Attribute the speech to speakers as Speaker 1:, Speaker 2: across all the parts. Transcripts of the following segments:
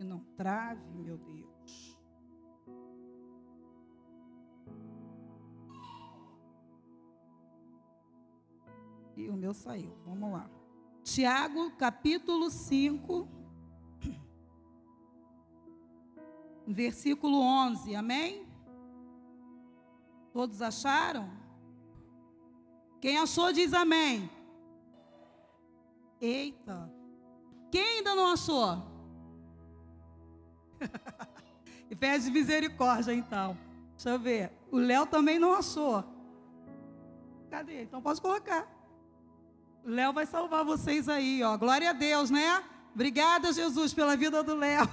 Speaker 1: Que não trave, meu Deus. E o meu saiu. Vamos lá. Tiago, capítulo 5, versículo 11. Amém? Todos acharam? Quem achou diz amém. Eita. Quem ainda não achou? E pede misericórdia, então. Deixa eu ver. O Léo também não achou. Cadê? Então pode colocar. O Léo vai salvar vocês aí, ó. Glória a Deus, né? Obrigada, Jesus, pela vida do Léo.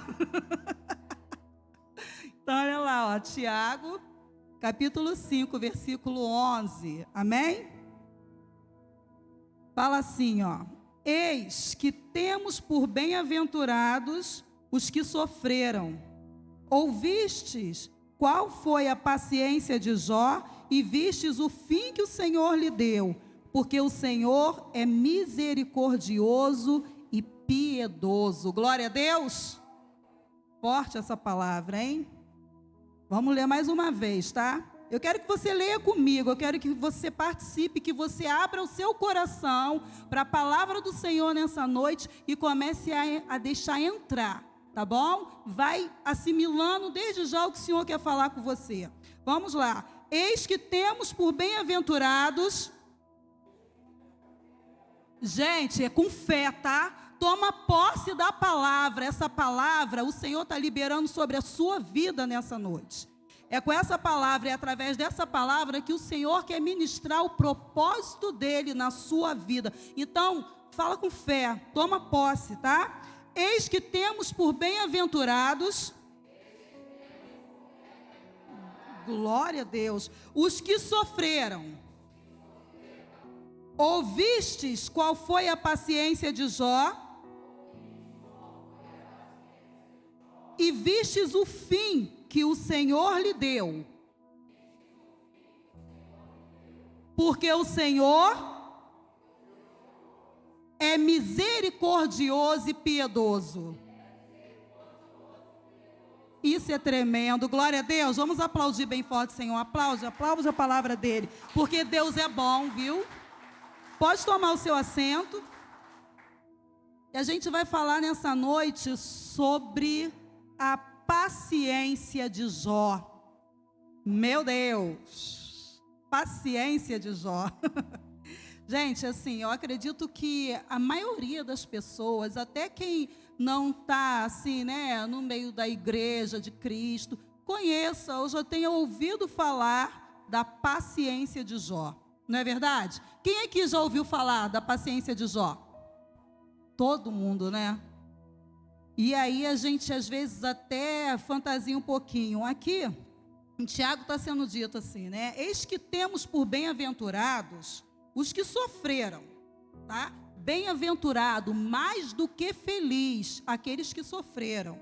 Speaker 1: Então, olha lá, ó. Tiago, capítulo 5, versículo 11. Amém? Fala assim, ó. Eis que temos por bem-aventurados os que sofreram. Ouvistes qual foi a paciência de Jó e vistes o fim que o Senhor lhe deu, porque o Senhor é misericordioso e piedoso. Glória a Deus. Forte essa palavra, hein? Vamos ler mais uma vez, tá? Eu quero que você leia comigo, eu quero que você participe, que você abra o seu coração para a palavra do Senhor nessa noite e comece a deixar entrar, tá bom? Vai assimilando desde já o que o Senhor quer falar com você. Vamos lá. Eis que temos por bem-aventurados... Gente, é com fé, tá? Toma posse da palavra. Essa palavra o Senhor está liberando sobre a sua vida nessa noite. É com essa palavra, é através dessa palavra que o Senhor quer ministrar o propósito dele na sua vida. Então, fala com fé, toma posse, tá? Eis que temos por bem-aventurados, glória a Deus, os que sofreram. Ouvistes qual foi a paciência de Jó e vistes o fim que o Senhor lhe deu, porque o Senhor é misericordioso e piedoso. Isso é tremendo, glória a Deus. Vamos aplaudir bem forte, Senhor. Aplaude a palavra dele, porque Deus é bom, viu? Pode tomar o seu assento. E a gente vai falar nessa noite sobre a paciência de Jó. Meu Deus, paciência de Jó. Gente, assim, eu acredito que a maioria das pessoas, até quem não está assim, né, no meio da igreja de Cristo, conheça ou já tenha ouvido falar da paciência de Jó. Não é verdade? Quem aqui já ouviu falar da paciência de Jó? Todo mundo, né? E aí a gente às vezes até fantasia um pouquinho. Aqui, em Tiago está sendo dito assim, né? Eis que temos por bem-aventurados os que sofreram, tá? Bem-aventurado, mais do que feliz, aqueles que sofreram.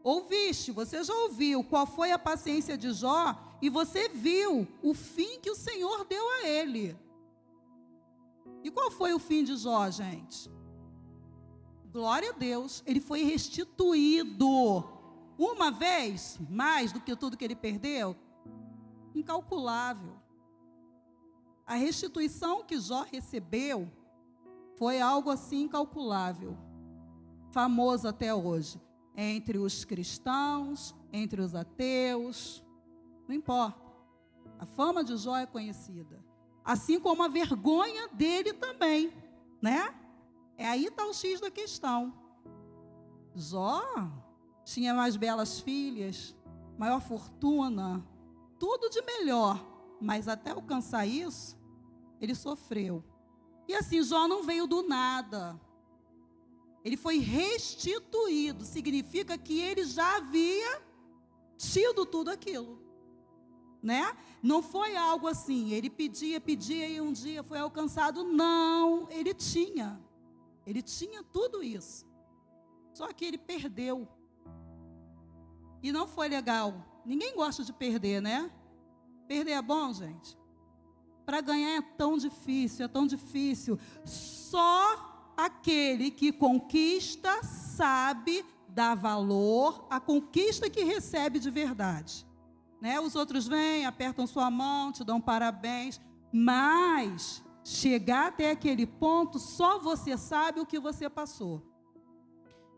Speaker 1: Ouviste, você já ouviu qual foi a paciência de Jó e você viu o fim que o Senhor deu a ele. E qual foi o fim de Jó, gente? Glória a Deus, ele foi restituído. Uma vez, mais do que tudo que ele perdeu, incalculável. A restituição que Jó recebeu foi algo assim incalculável, famoso até hoje, entre os cristãos, entre os ateus, não importa. A fama de Jó é conhecida, assim como a vergonha dele também, né? Aí está o X da questão. Jó tinha mais belas filhas, maior fortuna, tudo de melhor, mas até alcançar isso, ele sofreu. E assim, Jó não veio do nada. Ele foi restituído, significa que ele já havia tido tudo aquilo, né? Não foi algo assim, ele pedia e um dia foi alcançado. Não, ele tinha tudo isso, só que ele perdeu, e não foi legal. Ninguém gosta de perder, né? Perder é bom, gente? Para ganhar é tão difícil. Só aquele que conquista sabe dá valor à conquista que recebe de verdade. Né? Os outros vêm, apertam sua mão, te dão parabéns, mas chegar até aquele ponto, só você sabe o que você passou.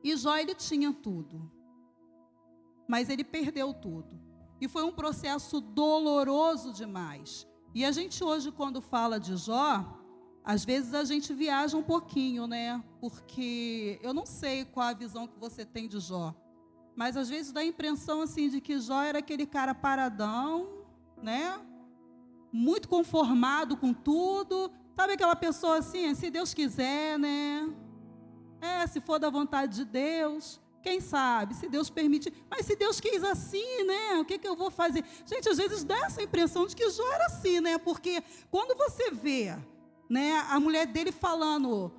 Speaker 1: E Jó, ele tinha tudo, mas ele perdeu tudo. E foi um processo doloroso demais. E a gente hoje, quando fala de Jó, às vezes a gente viaja um pouquinho, né? Porque eu não sei qual a visão que você tem de Jó, mas às vezes dá a impressão assim de que Jó era aquele cara paradão, né? Muito conformado com tudo. Sabe aquela pessoa assim, se Deus quiser, né? Se for da vontade de Deus, quem sabe, se Deus permitir. Mas se Deus quis assim, né? O que eu vou fazer? Gente, às vezes dá essa impressão de que Jó era assim, né? Porque quando você vê, né, a mulher dele falando: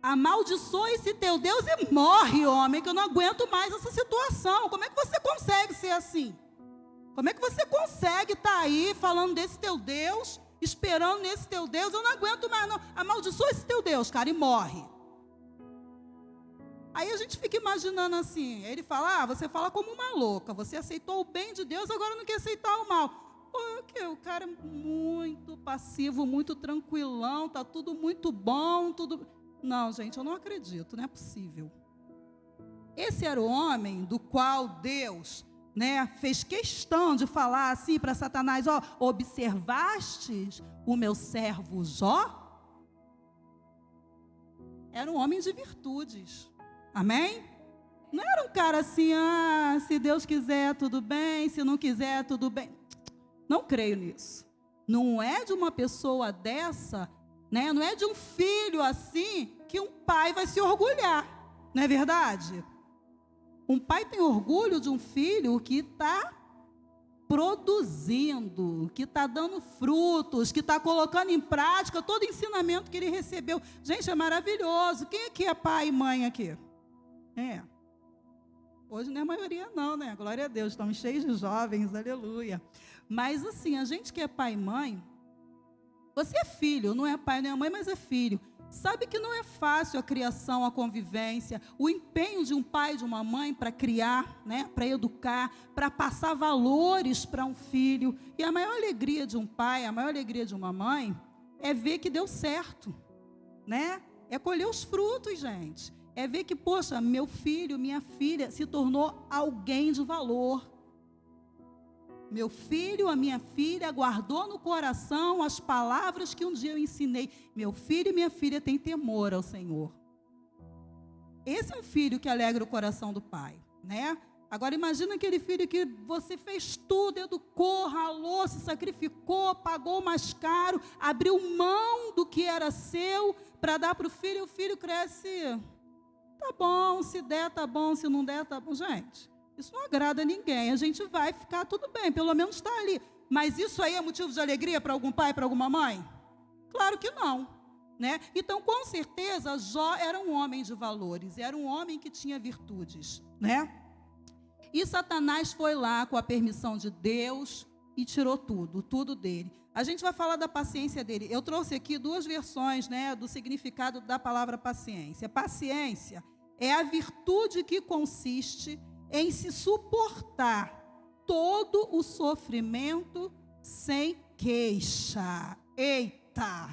Speaker 1: amaldiçoe esse teu Deus e morre, homem, que eu não aguento mais essa situação. Como é que você consegue ser assim? Como é que você consegue estar aí falando desse teu Deus, esperando nesse teu Deus? Eu não aguento mais, não. Amaldiçoa esse teu Deus, cara, e morre. Aí a gente fica imaginando assim, ele fala: você fala como uma louca, você aceitou o bem de Deus, agora não quer aceitar o mal. O cara é muito passivo, muito tranquilão, tá tudo muito bom, tudo... Não, gente, eu não acredito, não é possível. Esse era o homem do qual Deus, né, fez questão de falar assim para Satanás: observastes o meu servo Jó? Era um homem de virtudes. Amém? Não era um cara assim: se Deus quiser, tudo bem, se não quiser, tudo bem. Não creio nisso. Não é de uma pessoa dessa, né? Não é de um filho assim que um pai vai se orgulhar. Não é verdade? Um pai tem orgulho de um filho que está produzindo, que está dando frutos, que está colocando em prática todo o ensinamento que ele recebeu. Gente, é maravilhoso. Quem aqui é pai e mãe aqui? Hoje não é a maioria não, né? Glória a Deus, estamos cheios de jovens, aleluia. Mas assim, a gente que é pai e mãe, você é filho, não é pai nem é mãe, mas é filho. Sabe que não é fácil a criação, a convivência, o empenho de um pai e de uma mãe para criar, né? Para educar, para passar valores para um filho. E a maior alegria de um pai, a maior alegria de uma mãe, é ver que deu certo, né? É colher os frutos, gente. É ver que, poxa, meu filho, minha filha se tornou alguém de valor. Meu filho, a minha filha guardou no coração as palavras que um dia eu ensinei. Meu filho e minha filha têm temor ao Senhor. Esse é um filho que alegra o coração do pai, né? Agora imagina aquele filho que você fez tudo, educou, ralou, se sacrificou, pagou mais caro, abriu mão do que era seu para dar para o filho, e o filho cresce... Tá bom, se der, tá bom, se não der, tá bom. Gente, isso não agrada a ninguém. A gente vai ficar tudo bem, pelo menos está ali. Mas isso aí é motivo de alegria para algum pai, para alguma mãe? Claro que não, né? Então, com certeza, Jó era um homem de valores, era um homem que tinha virtudes, né? E Satanás foi lá com a permissão de Deus e tirou tudo dele. A gente vai falar da paciência dele. Eu trouxe aqui duas versões, né, do significado da palavra paciência. Paciência é a virtude que consiste em se suportar todo o sofrimento sem queixa. Eita!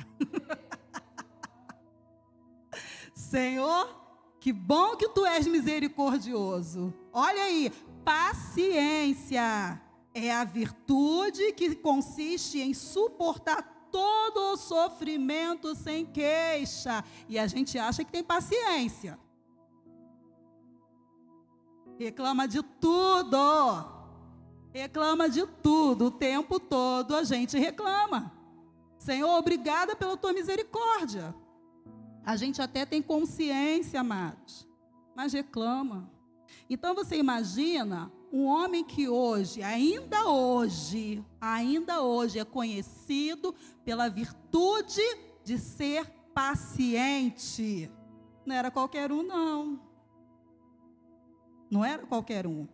Speaker 1: Senhor, que bom que tu és misericordioso. Olha aí, paciência é a virtude que consiste em suportar todo o sofrimento sem queixa. E a gente acha que tem paciência. Reclama de tudo. Reclama de tudo. O tempo todo a gente reclama. Senhor, obrigada pela tua misericórdia. A gente até tem consciência, amados, mas reclama. Então você imagina um homem que ainda hoje é conhecido pela virtude de ser paciente. Não era qualquer um, não. Não era qualquer um.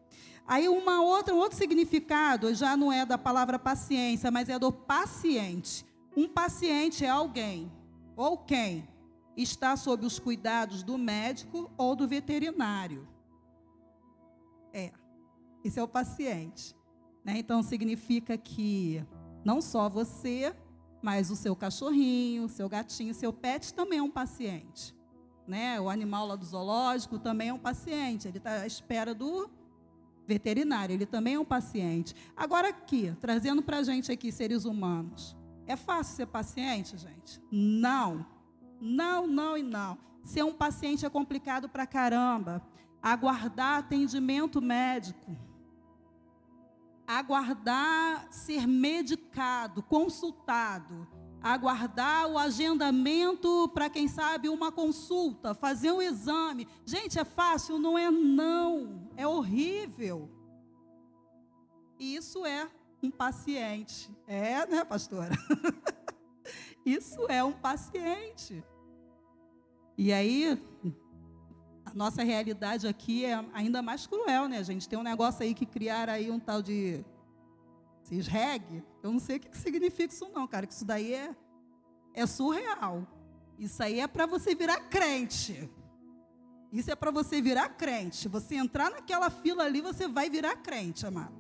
Speaker 1: Aí um outro significado já não é da palavra paciência, mas é do paciente. Um paciente é alguém, ou quem, está sob os cuidados do médico ou do veterinário. Esse é o paciente, né? Então, significa que não só você, mas o seu cachorrinho, o seu gatinho, o seu pet também é um paciente, né? O animal lá do zoológico também é um paciente. Ele está à espera do veterinário, ele também é um paciente. Agora aqui, trazendo para a gente aqui, seres humanos, é fácil ser paciente, gente? Não. Não, não e não. Ser um paciente é complicado pra caramba. Aguardar atendimento médico. Aguardar ser medicado, consultado. Aguardar o agendamento para, quem sabe, uma consulta, fazer um exame. Gente, é fácil? Não é, não. É horrível. E isso é um paciente. É, né, pastora? Isso é um paciente. E aí, a nossa realidade aqui é ainda mais cruel, né, gente? Tem um negócio aí que criaram aí um tal de CISREG. Eu não sei o que significa isso não, cara, que isso daí é surreal. Isso aí é para você virar crente. Isso é para você virar crente. Você entrar naquela fila ali, você vai virar crente, amado.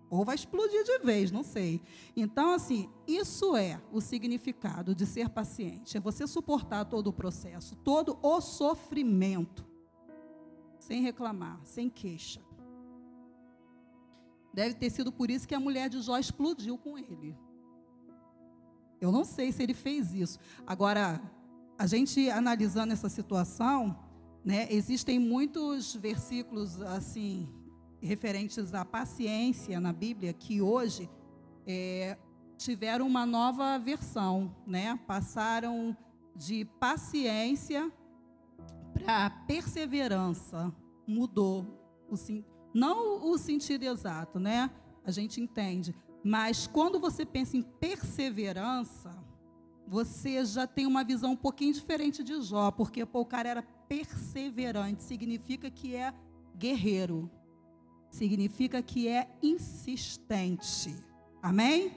Speaker 1: Ou vai explodir de vez, não sei. Então, assim, isso é o significado de ser paciente. É você suportar todo o processo, todo o sofrimento, sem reclamar, sem queixa. Deve ter sido por isso que a mulher de Jó explodiu com ele. Eu não sei se ele fez isso. Agora, a gente analisando essa situação, né, existem muitos versículos, assim, referentes à paciência na Bíblia, que hoje tiveram uma nova versão, né? Passaram de paciência para perseverança. Mudou, não o sentido exato, né? A gente entende. Mas quando você pensa em perseverança, você já tem uma visão um pouquinho diferente de Jó, porque o cara era perseverante, significa que é guerreiro. Significa que é insistente. Amém?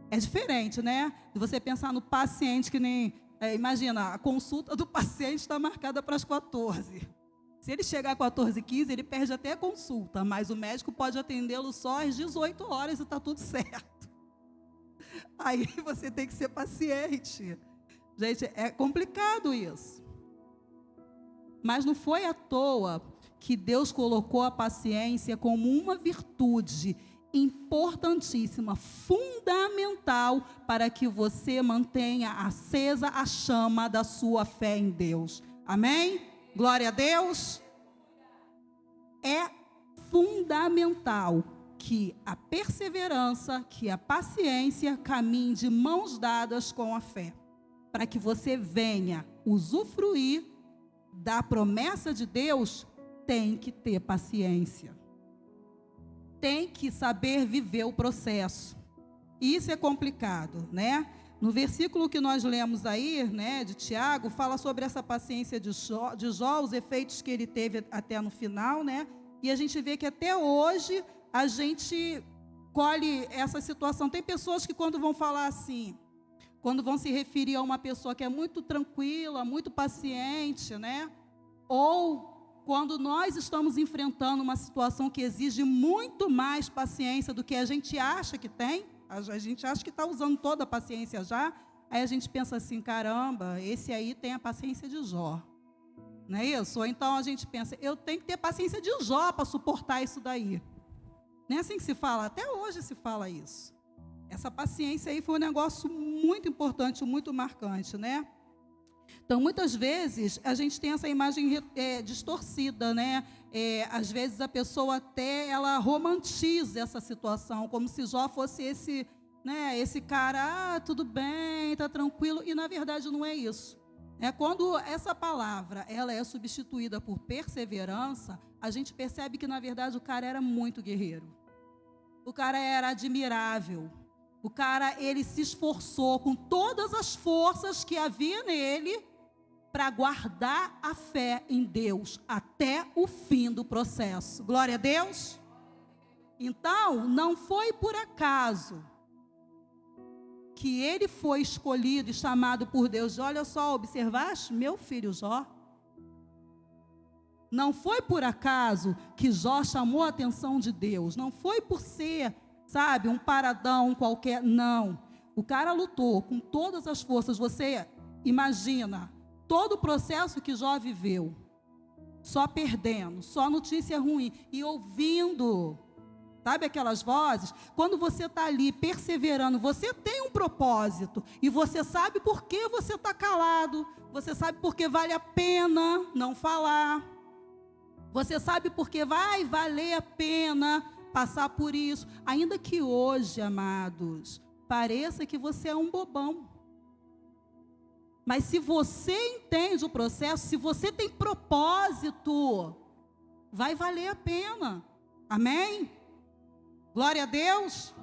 Speaker 1: É diferente, né? De você pensar no paciente que nem... imagina, a consulta do paciente está marcada para as 14. Se ele chegar às 14h15, ele perde até a consulta, mas o médico pode atendê-lo só às 18 horas e está tudo certo. Aí você tem que ser paciente. Gente, é complicado isso. Mas não foi à toa que Deus colocou a paciência como uma virtude importantíssima, fundamental, para que você mantenha acesa a chama da sua fé em Deus. Amém? Glória a Deus. É fundamental que a perseverança, que a paciência caminhem de mãos dadas com a fé, para que você venha usufruir da promessa de Deus. Tem que ter paciência. Tem que saber viver o processo. Isso é complicado, né? No versículo que nós lemos aí, né, de Tiago, fala sobre essa paciência de Jó, os efeitos que ele teve até no final, né? E a gente vê que até hoje a gente colhe essa situação. Tem pessoas que quando vão falar assim, quando vão se referir a uma pessoa que é muito tranquila, muito paciente, né? Ou quando nós estamos enfrentando uma situação que exige muito mais paciência do que a gente acha que tem, a gente acha que está usando toda a paciência já, aí a gente pensa assim, caramba, esse aí tem a paciência de Jó. Não é isso? Ou então a gente pensa, eu tenho que ter paciência de Jó para suportar isso daí. Não é assim que se fala? Até hoje se fala isso. Essa paciência aí foi um negócio muito importante, muito marcante, né? Então, muitas vezes, a gente tem essa imagem distorcida, né? Às vezes, a pessoa até, ela romantiza essa situação, como se Jó fosse esse, né, esse cara, tudo bem, está tranquilo, e, na verdade, não é isso. Quando essa palavra, ela é substituída por perseverança, a gente percebe que, na verdade, o cara era muito guerreiro. O cara era admirável. O cara, ele se esforçou com todas as forças que havia nele para guardar a fé em Deus até o fim do processo. Glória a Deus. Então, não foi por acaso que ele foi escolhido e chamado por Deus. Olha só, observaste? Meu filho Jó. Não foi por acaso que Jó chamou a atenção de Deus. Não foi por ser, sabe, um paradão qualquer. Não. O cara lutou com todas as forças. Você imagina todo o processo que Jó viveu. Só perdendo, só notícia ruim. E ouvindo, sabe aquelas vozes? Quando você está ali perseverando, você tem um propósito. E você sabe por que você está calado. Você sabe por que vale a pena não falar. Você sabe por que vai valer a pena passar por isso. Ainda que hoje, amados, pareça que você é um bobão. Mas se você entende o processo, se você tem propósito, vai valer a pena. Amém? Glória a Deus.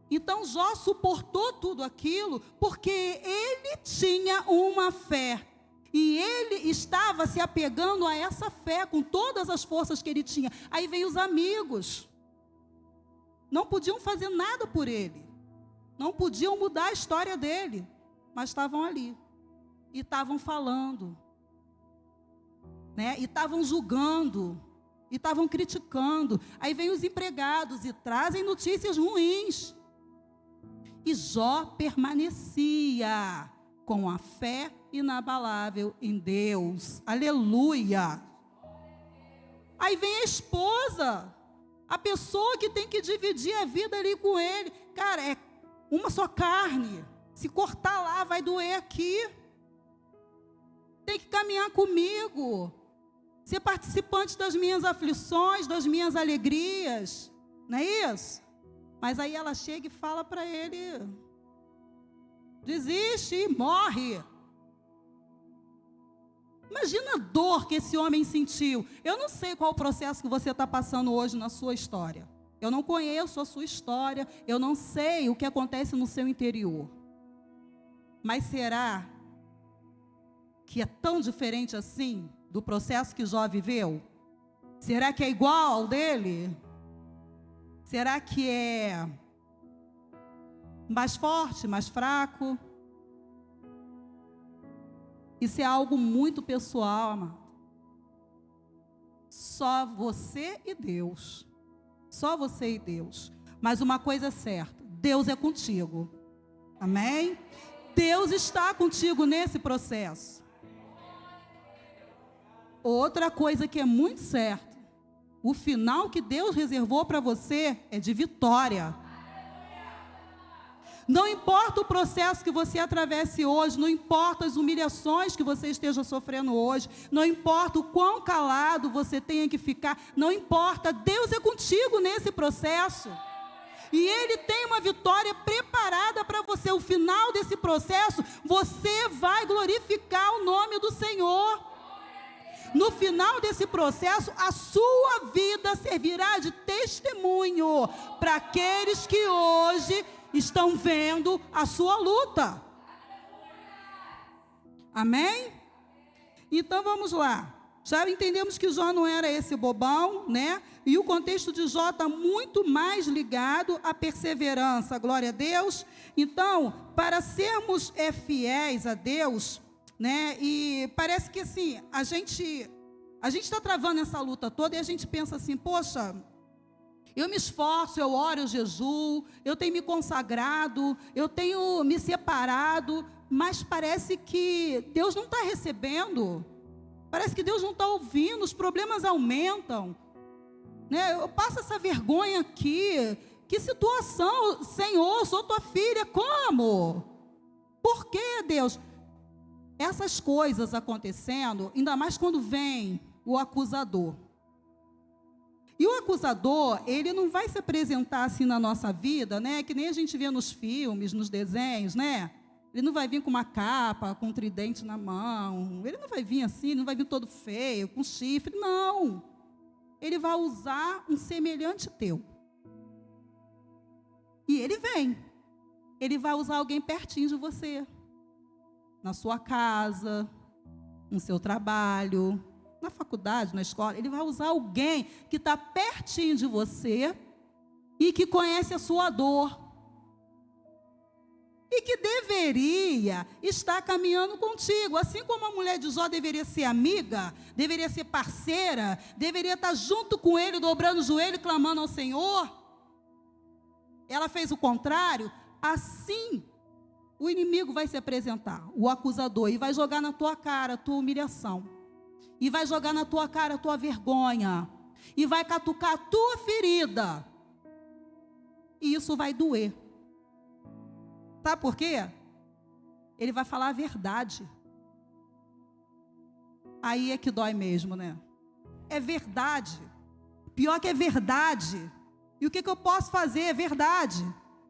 Speaker 1: Então Jó suportou tudo aquilo porque ele tinha uma fé. E ele estava se apegando a essa fé com todas as forças que ele tinha. Aí vem os amigos. Não podiam fazer nada por ele. Não podiam mudar a história dele. Mas estavam ali. E estavam falando. Né? E estavam julgando. E estavam criticando. Aí vem os empregados e trazem notícias ruins. E Jó permanecia com a fé inabalável em Deus. Aleluia. Aí vem a esposa, a pessoa que tem que dividir a vida ali com ele. Cara, é uma só carne. Se cortar lá, vai doer aqui. Tem que caminhar comigo. Ser participante das minhas aflições, das minhas alegrias. Não é isso? Mas aí ela chega e fala para ele: desiste e morre. Imagina a dor que esse homem sentiu. Eu não sei qual o processo que você está passando hoje na sua história. Eu não conheço a sua história. Eu não sei o que acontece no seu interior. Mas será que é tão diferente assim do processo que Jó viveu? Será que é igual ao dele? Será que é mais forte, mais fraco? Isso é algo muito pessoal, amado. Só você e Deus. Só você e Deus. Mas uma coisa é certa: Deus é contigo. Amém? Deus está contigo nesse processo. Outra coisa que é muito certa: o final que Deus reservou para você é de vitória. Não importa o processo que você atravesse hoje, não importa as humilhações que você esteja sofrendo hoje, não importa o quão calado você tenha que ficar, não importa, Deus é contigo nesse processo. E Ele tem uma vitória preparada para você. O final desse processo, você vai glorificar o nome do Senhor. No final desse processo, a sua vida servirá de testemunho para aqueles que hoje estão vendo a sua luta. Amém? Então vamos lá. Já entendemos que Jó não era esse bobão, né? E o contexto de Jó está muito mais ligado à perseverança. Glória a Deus. Então, para sermos fiéis a Deus, né? E parece que assim, a gente está travando essa luta toda e a gente pensa assim: poxa, eu me esforço, eu oro, eu jejuo, eu tenho me consagrado, eu tenho me separado, mas parece que Deus não está recebendo, parece que Deus não está ouvindo, os problemas aumentam, né? Eu passo essa vergonha aqui, que situação, Senhor, sou tua filha, como? Por que, Deus? Essas coisas acontecendo, ainda mais quando vem o acusador. E o acusador, ele não vai se apresentar assim na nossa vida, né? Que nem a gente vê nos filmes, nos desenhos, né? Ele não vai vir com uma capa, com um tridente na mão. Ele não vai vir assim, não vai vir todo feio, com chifre, não. Ele vai usar um semelhante teu. E ele vem. Ele vai usar alguém pertinho de você. Na sua casa, no seu trabalho, na faculdade, na escola. Ele vai usar alguém que está pertinho de você e que conhece a sua dor. e que deveria estar caminhando contigo, assim como a mulher de Jó deveria ser amiga, deveria ser parceira, deveria estar junto com ele, dobrando o joelho, clamando ao Senhor. Ela fez o contrário. Assim, o inimigo vai se apresentar, o acusador, e vai jogar na tua cara a tua humilhação, e vai jogar na tua cara a tua vergonha, e vai catucar a tua ferida, e isso vai doer. Sabe por quê? Ele vai falar a verdade. Aí é que dói mesmo, né? É verdade. Pior que é verdade. E o que eu posso fazer? É verdade.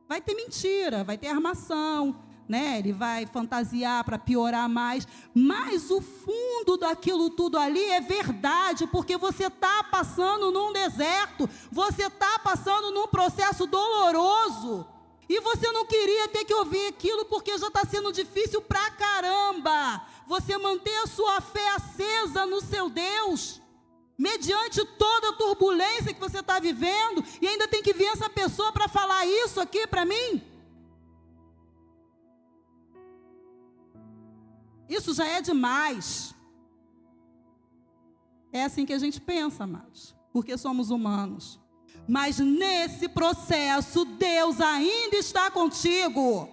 Speaker 1: Vai ter mentira, vai ter armação, né? Ele vai fantasiar para piorar mais. Mas o fundo daquilo tudo ali é verdade, porque você está passando num deserto, você está passando num processo doloroso. E você não queria ter que ouvir aquilo, porque já está sendo difícil pra caramba. Você manter a sua fé acesa no seu Deus, mediante toda a turbulência que você está vivendo, e ainda tem que vir essa pessoa para falar isso aqui para mim? Isso já é demais. É assim que a gente pensa, amados, porque somos humanos. Mas nesse processo, Deus ainda está contigo.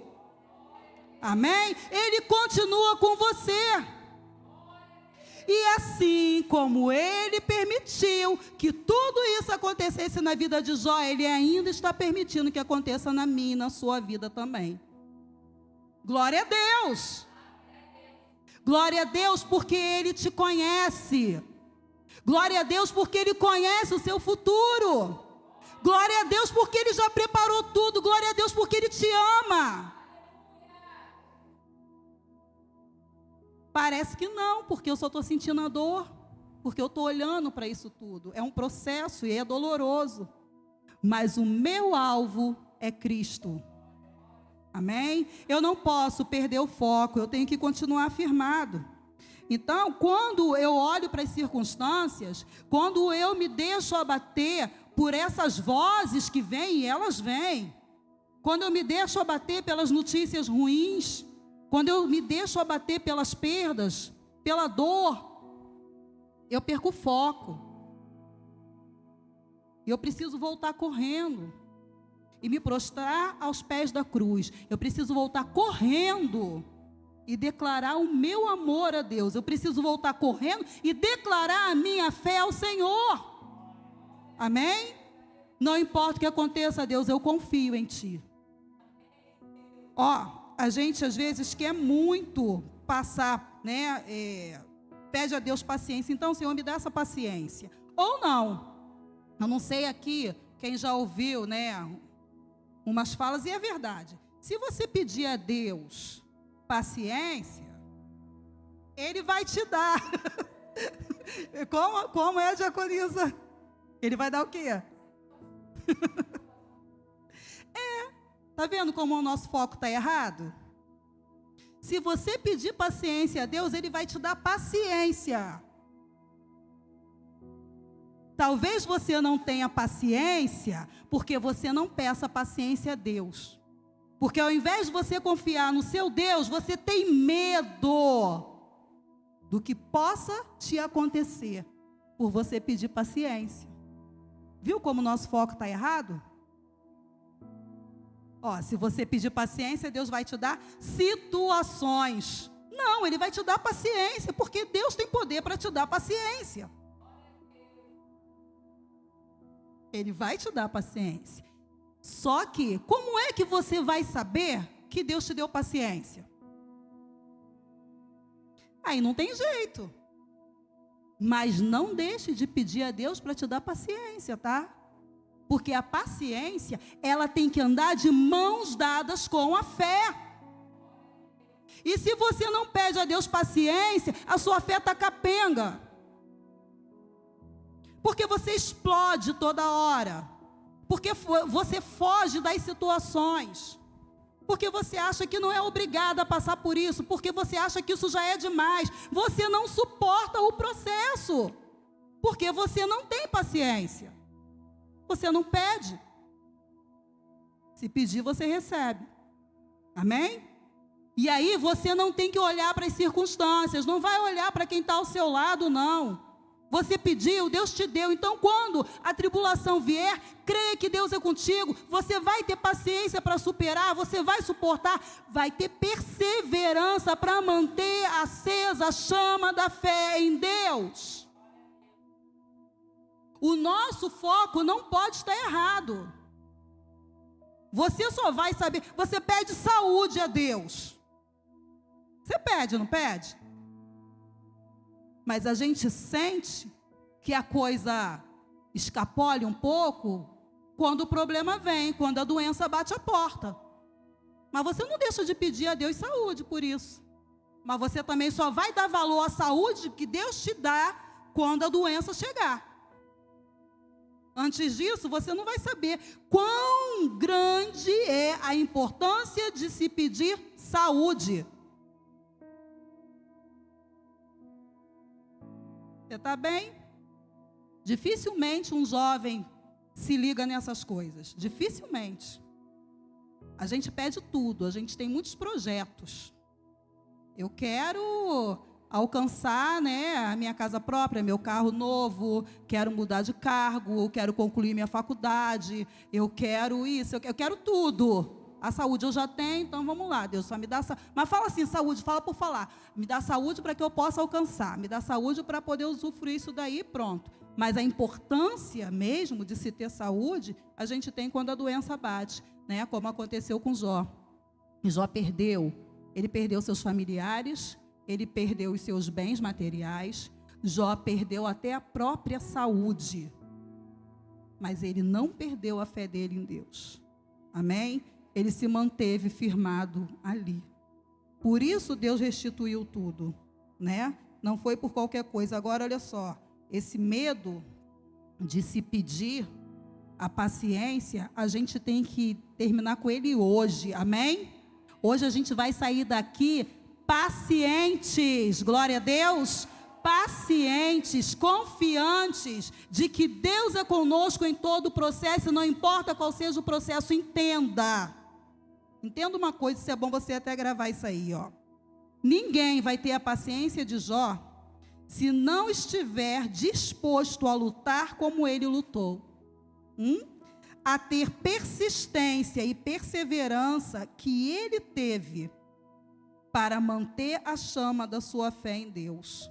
Speaker 1: Amém? Ele continua com você. E assim como Ele permitiu que tudo isso acontecesse na vida de Jó, Ele ainda está permitindo que aconteça na minha e na sua vida também. Glória a Deus. Glória a Deus porque Ele te conhece. Glória a Deus porque Ele conhece o seu futuro. Glória a Deus porque Ele já preparou tudo. Glória a Deus porque Ele te ama. Parece que não, porque eu só estou sentindo a dor, porque eu estou olhando para isso tudo. É um processo e é doloroso. Mas o meu alvo é Cristo. Amém? Eu não posso perder o foco, eu tenho que continuar firmado. Então, quando eu olho para as circunstâncias, quando eu me deixo abater por essas vozes que vêm, e elas vêm, quando eu me deixo abater pelas notícias ruins, quando eu me deixo abater pelas perdas, pela dor, eu perco o foco. Eu preciso voltar correndo e me prostrar aos pés da cruz. Eu preciso voltar correndo e declarar o meu amor a Deus. Eu preciso voltar correndo e declarar a minha fé ao Senhor. Amém? Não importa o que aconteça, Deus, eu confio em Ti. A gente às vezes quer muito passar, né? Pede a Deus paciência. Então, Senhor, me dá essa paciência. Ou não. Eu não sei aqui, quem já ouviu, né? Umas falas, e é verdade. Se você pedir a Deus paciência, Ele vai te dar. Como é, diaconisa? Ele vai dar o quê? Tá vendo como o nosso foco está errado? Se você pedir paciência a Deus, Ele vai te dar paciência. Talvez você não tenha paciência, porque você não peça paciência a Deus. Porque ao invés de você confiar no seu Deus, você tem medo do que possa te acontecer, por você pedir paciência. Viu como o nosso foco está errado? Se você pedir paciência, Deus vai te dar situações. Não, Ele vai te dar paciência, porque Deus tem poder para te dar paciência. Ele vai te dar paciência. Só que, como é que você vai saber que Deus te deu paciência? Aí não tem jeito. Mas não deixe de pedir a Deus para te dar paciência, tá? Porque a paciência, ela tem que andar de mãos dadas com a fé. E se você não pede a Deus paciência, a sua fé está capenga. Porque você explode toda hora. Porque você foge das situações. Porque você acha que não é obrigado a passar por isso. Porque você acha que isso já é demais. Você não suporta o processo. Porque você não tem paciência. Você não pede. Se pedir, você recebe. Amém? E aí você não tem que olhar para as circunstâncias, não vai olhar para quem está ao seu lado, não. Você pediu, Deus te deu. Então, quando a tribulação vier, creia que Deus é contigo. Você vai ter paciência para superar, você vai suportar, vai ter perseverança para manter acesa a chama da fé em Deus. O nosso foco não pode estar errado. Você só vai saber. Você pede saúde a Deus. Você pede, não pede? Mas a gente sente que a coisa escapole um pouco quando o problema vem, quando a doença bate a porta. Mas você não deixa de pedir a Deus saúde por isso. Mas você também só vai dar valor à saúde que Deus te dá quando a doença chegar. Antes disso, você não vai saber quão grande é a importância de se pedir saúde. Você está bem? Dificilmente um jovem se liga nessas coisas. Dificilmente. A gente pede tudo, a gente tem muitos projetos. Eu quero alcançar, a minha casa própria, meu carro novo, quero mudar de cargo, quero concluir minha faculdade, eu quero isso, eu quero tudo. A saúde eu já tenho, então vamos lá, Deus só me dá saúde. Mas fala assim, saúde, fala por falar. Me dá saúde para que eu possa alcançar, me dá saúde para poder usufruir isso daí, pronto. Mas a importância mesmo de se ter saúde, a gente tem quando a doença bate, como aconteceu com Jó. Jó perdeu, ele perdeu seus familiares, ele perdeu os seus bens materiais, Jó perdeu até a própria saúde. Mas ele não perdeu a fé dele em Deus. Amém? Ele se manteve firmado ali. Por isso Deus restituiu tudo, Não foi por qualquer coisa. Agora, olha só, esse medo de se pedir a paciência, a gente tem que terminar com ele hoje, amém? Hoje a gente vai sair daqui pacientes, glória a Deus, pacientes, confiantes de que Deus é conosco em todo o processo, não importa qual seja o processo, entenda uma coisa, isso é bom você até gravar isso aí, Ninguém vai ter a paciência de Jó se não estiver disposto a lutar como ele lutou, a ter persistência e perseverança que ele teve para manter a chama da sua fé em Deus.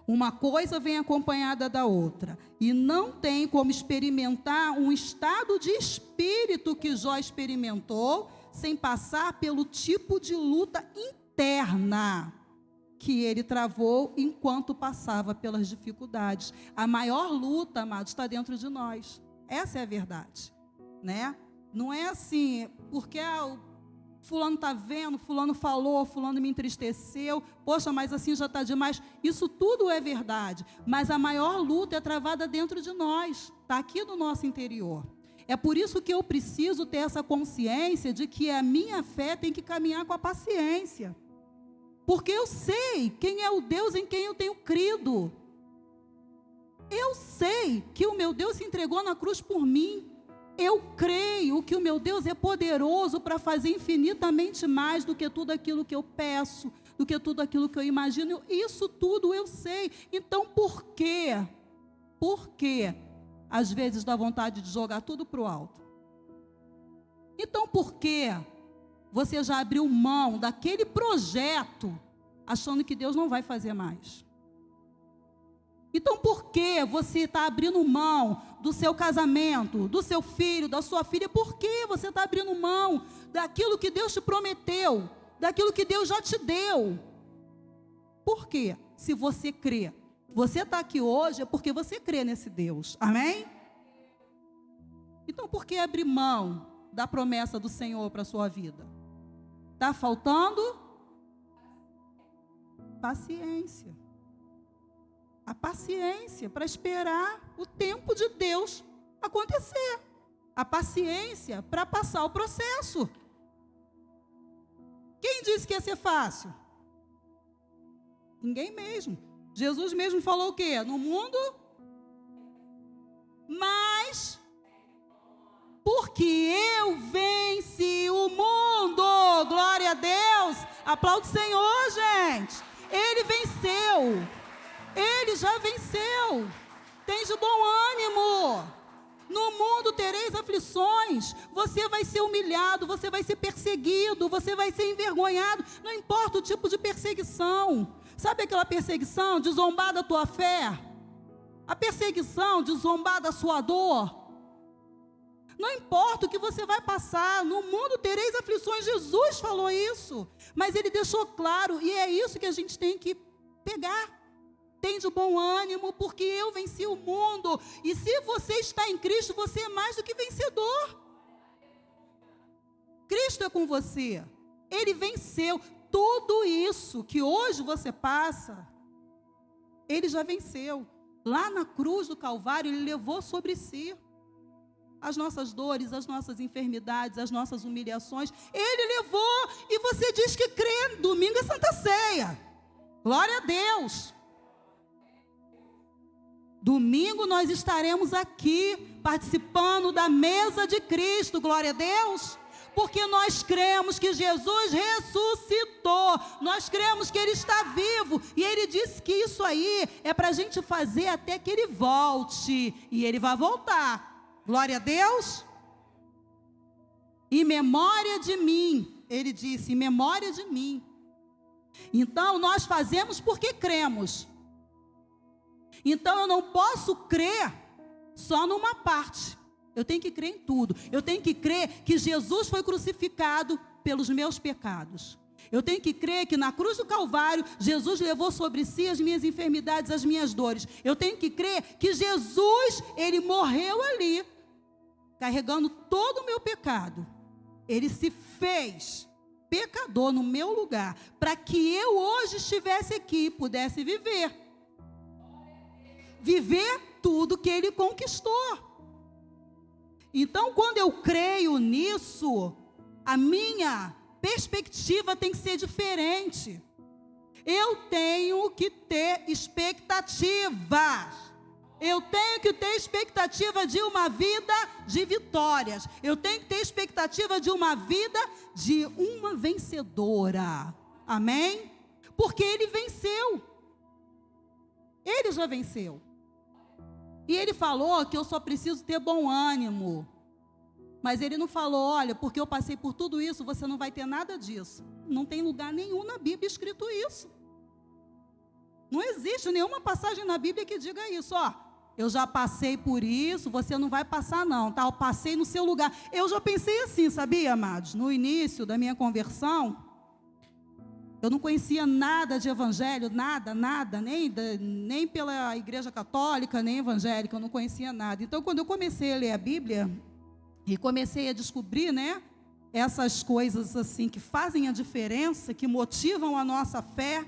Speaker 1: Uma coisa vem acompanhada da outra, e não tem como experimentar um estado de espírito que Jó experimentou, sem passar pelo tipo de luta interna que ele travou enquanto passava pelas dificuldades. A maior luta, amados, está dentro de nós. Essa é a verdade, Não é assim, porque fulano está vendo, fulano falou, fulano me entristeceu, poxa, mas assim já está demais. Isso tudo é verdade, mas a maior luta é travada dentro de nós, está aqui no nosso interior. É por isso que eu preciso ter essa consciência de que a minha fé tem que caminhar com a paciência. Porque eu sei quem é o Deus em quem eu tenho crido. Eu sei que o meu Deus se entregou na cruz por mim. Eu creio que o meu Deus é poderoso para fazer infinitamente mais do que tudo aquilo que eu peço, do que tudo aquilo que eu imagino. Isso tudo eu sei. Então, por quê? Por quê? Às vezes dá vontade de jogar tudo para o alto. Então, por quê? Você já abriu mão daquele projeto, achando que Deus não vai fazer mais. Então, por que você está abrindo mão do seu casamento, do seu filho, da sua filha? Por que você está abrindo mão daquilo que Deus te prometeu, daquilo que Deus já te deu? Por quê? Se você crê. Você está aqui hoje é porque você crê nesse Deus. Amém? Então, por que abrir mão da promessa do Senhor para a sua vida? Está faltando paciência. A paciência para esperar o tempo de Deus acontecer. A paciência para passar o processo. Quem disse que ia ser fácil? Ninguém mesmo. Jesus mesmo falou o quê? No mundo, mas porque eu venci o mundo. Glória a Deus. Aplaude o Senhor, gente. Ele venceu. Ele já venceu. Tem de bom ânimo. No mundo tereis aflições. Você vai ser humilhado, você vai ser perseguido, você vai ser envergonhado. Não importa o tipo de perseguição. Sabe aquela perseguição de zombar da tua fé? A perseguição de zombar da sua dor? Não importa o que você vai passar, no mundo tereis aflições. Jesus falou isso, mas Ele deixou claro, e é isso que a gente tem que pegar. Tem de bom ânimo, porque eu venci o mundo. E se você está em Cristo, você é mais do que vencedor. Cristo é com você. Ele venceu. Tudo isso que hoje você passa, Ele já venceu. Lá na cruz do Calvário, Ele levou sobre si as nossas dores, as nossas enfermidades, as nossas humilhações. Ele levou, e você diz que crê. Domingo é Santa Ceia. Glória a Deus. Domingo nós estaremos aqui participando da mesa de Cristo, glória a Deus, porque nós cremos que Jesus ressuscitou, nós cremos que Ele está vivo, e Ele disse que isso aí é para a gente fazer até que Ele volte, e Ele vai voltar, glória a Deus. Em memória de mim, Ele disse, em memória de mim. Então nós fazemos porque cremos. Então eu não posso crer só numa parte. Eu tenho que crer em tudo. Eu tenho que crer que Jesus foi crucificado pelos meus pecados. Eu tenho que crer que na cruz do Calvário, Jesus levou sobre si as minhas enfermidades, as minhas dores. Eu tenho que crer que Jesus, Ele morreu ali, carregando todo o meu pecado. Ele se fez pecador no meu lugar, para que eu hoje estivesse aqui e pudesse viver tudo que Ele conquistou. Então, quando eu creio nisso, a minha perspectiva tem que ser diferente. Eu tenho que ter expectativas. Eu tenho que ter expectativa de uma vida de vitórias. Eu tenho que ter expectativa de uma vida de uma vencedora. Amém? Porque Ele venceu. Ele já venceu. E Ele falou que eu só preciso ter bom ânimo. Mas Ele não falou, olha, porque eu passei por tudo isso, você não vai ter nada disso. Não tem lugar nenhum na Bíblia escrito isso. Não existe nenhuma passagem na Bíblia que diga isso, ó. Eu já passei por isso, você não vai passar não, tá? Eu passei no seu lugar. Eu já pensei assim, sabia, amados? No início da minha conversão, eu não conhecia nada de evangelho, nada, nem pela igreja católica, nem evangélica, eu não conhecia nada. Então, quando eu comecei a ler a Bíblia, e comecei a descobrir, né, essas coisas assim, que fazem a diferença, que motivam a nossa fé,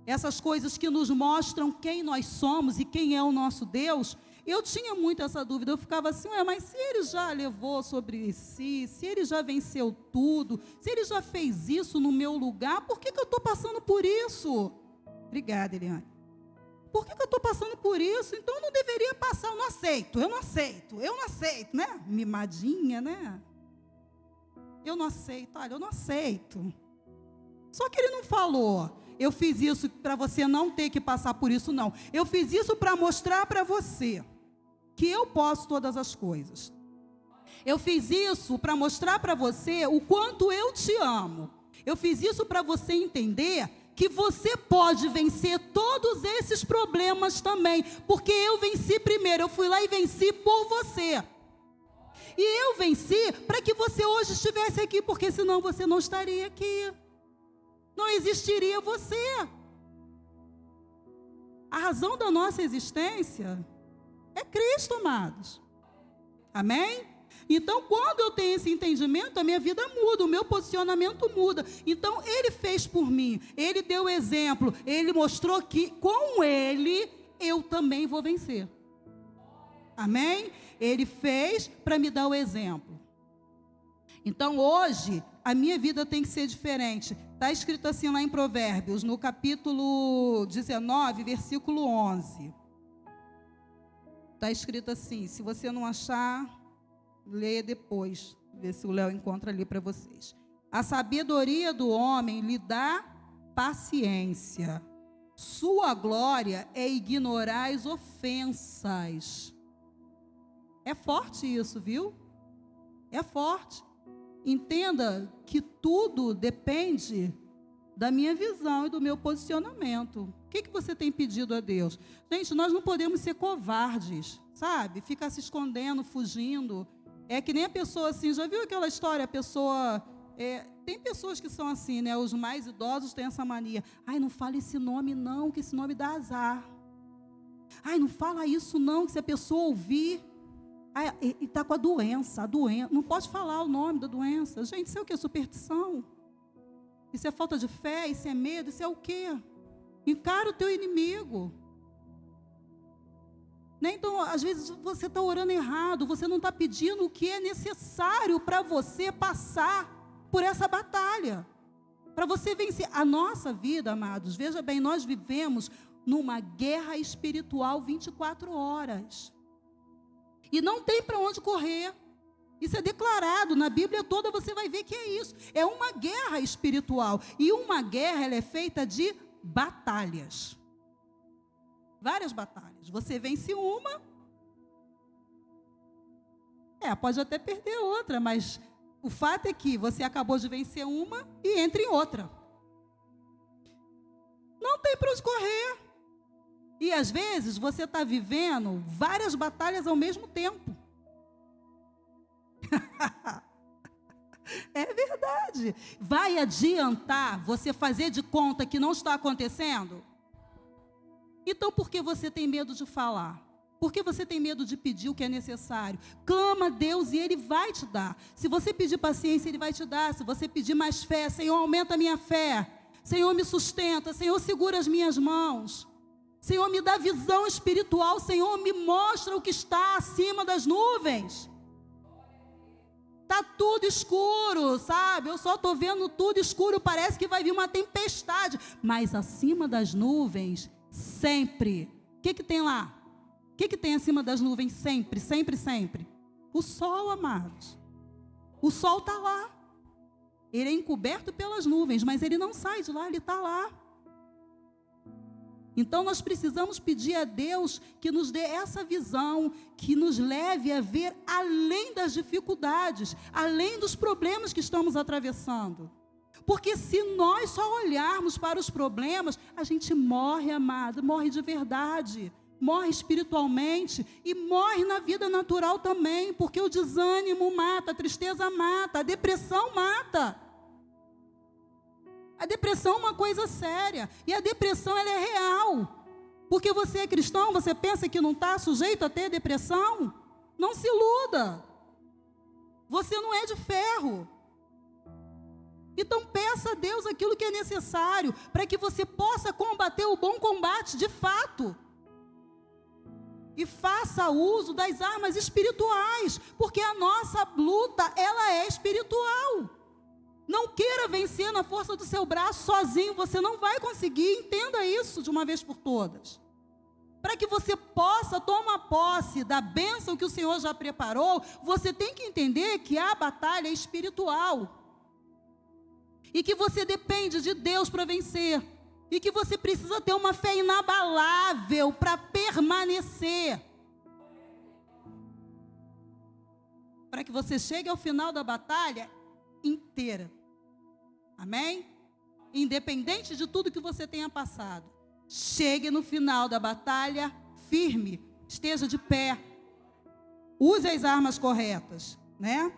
Speaker 1: essas coisas que nos mostram quem nós somos e quem é o nosso Deus, eu tinha muito essa dúvida. Eu ficava assim, mas se Ele já levou sobre si, se Ele já venceu tudo, se Ele já fez isso no meu lugar, por que eu estou passando por isso? Obrigada, Eliane. Por que eu estou passando por isso? Então eu não deveria passar, eu não aceito, né? Mimadinha, né? Eu não aceito, olha, eu não aceito. Só que Ele não falou, eu fiz isso para você não ter que passar por isso, não. Eu fiz isso para mostrar para você que eu posso todas as coisas. Eu fiz isso para mostrar para você o quanto eu te amo. Eu fiz isso para você entender que você pode vencer todos esses problemas também, porque eu venci primeiro, eu fui lá e venci por você. E eu venci para que você hoje estivesse aqui, porque senão você não estaria aqui. Não existiria você. A razão da nossa existência é Cristo, amados. Amém? Então, quando eu tenho esse entendimento, a minha vida muda, o meu posicionamento muda. Então, Ele fez por mim, Ele deu exemplo, Ele mostrou que com Ele eu também vou vencer. Amém? Ele fez para me dar o exemplo. Então, hoje, a minha vida tem que ser diferente. Está escrito assim lá em Provérbios, no capítulo 19, versículo 11. Está escrito assim, se você não achar, leia depois, ver se o Léo encontra ali para vocês. A sabedoria do homem lhe dá paciência. Sua glória é ignorar as ofensas. É forte isso, viu? É forte. Entenda que tudo depende da minha visão e do meu posicionamento. O que você tem pedido a Deus? Gente, nós não podemos ser covardes, sabe? Ficar se escondendo, fugindo. É que nem a pessoa assim, já viu aquela história? A pessoa... tem pessoas que são assim, né? Os mais idosos têm essa mania. Ai, não fala esse nome não, que esse nome dá azar. Ai, não fala isso não, que se a pessoa ouvir... e está com a doença, não pode falar o nome da doença. Gente, isso é o quê? Superstição. Isso é falta de fé, isso é medo, isso é o quê? Encara o teu inimigo. Né? Então, às vezes você está orando errado, você não está pedindo o que é necessário para você passar por essa batalha. Para você vencer. A nossa vida, amados, veja bem, nós vivemos numa guerra espiritual 24 horas. E não tem para onde correr. Isso é declarado na Bíblia toda, você vai ver que é isso. É uma guerra espiritual. E uma guerra, ela é feita de batalhas. Várias batalhas. Você vence uma. Pode até perder outra, mas o fato é que você acabou de vencer uma e entra em outra. Não tem para onde correr. E às vezes você está vivendo várias batalhas ao mesmo tempo. É verdade. Vai adiantar você fazer de conta que não está acontecendo? Então por que você tem medo de falar? Por que você tem medo de pedir o que é necessário? Clama a Deus e Ele vai te dar. Se você pedir paciência, Ele vai te dar. Se você pedir mais fé, Senhor, aumenta a minha fé. Senhor, me sustenta. Senhor, segura as minhas mãos. Senhor, me dá visão espiritual. Senhor, me mostra o que está acima das nuvens. Está tudo escuro, sabe? Eu só estou vendo tudo escuro. Parece que vai vir uma tempestade. Mas acima das nuvens, sempre. O que tem lá? O que tem acima das nuvens sempre, sempre, sempre? O sol, amados. O sol está lá. Ele é encoberto pelas nuvens, mas ele não sai de lá, ele está lá. Então nós precisamos pedir a Deus que nos dê essa visão, que nos leve a ver além das dificuldades, além dos problemas que estamos atravessando. Porque se nós só olharmos para os problemas, a gente morre, amado, morre de verdade, morre espiritualmente e morre na vida natural também, porque o desânimo mata, a tristeza mata, a depressão mata. A depressão é uma coisa séria. E a depressão, ela é real. Porque você é cristão, você pensa que não está sujeito a ter depressão? Não se iluda. Você não é de ferro. Então peça a Deus aquilo que é necessário, para que você possa combater o bom combate, de fato. E faça uso das armas espirituais, porque a nossa luta, ela é espiritual. Não queira vencer na força do seu braço sozinho, você não vai conseguir, entenda isso de uma vez por todas. Para que você possa tomar posse da bênção que o Senhor já preparou, você tem que entender que a batalha é espiritual. E que você depende de Deus para vencer. E que você precisa ter uma fé inabalável para permanecer. Para que você chegue ao final da batalha inteira. Amém? Independente de tudo que você tenha passado, chegue no final da batalha firme, esteja de pé, use as armas corretas, né?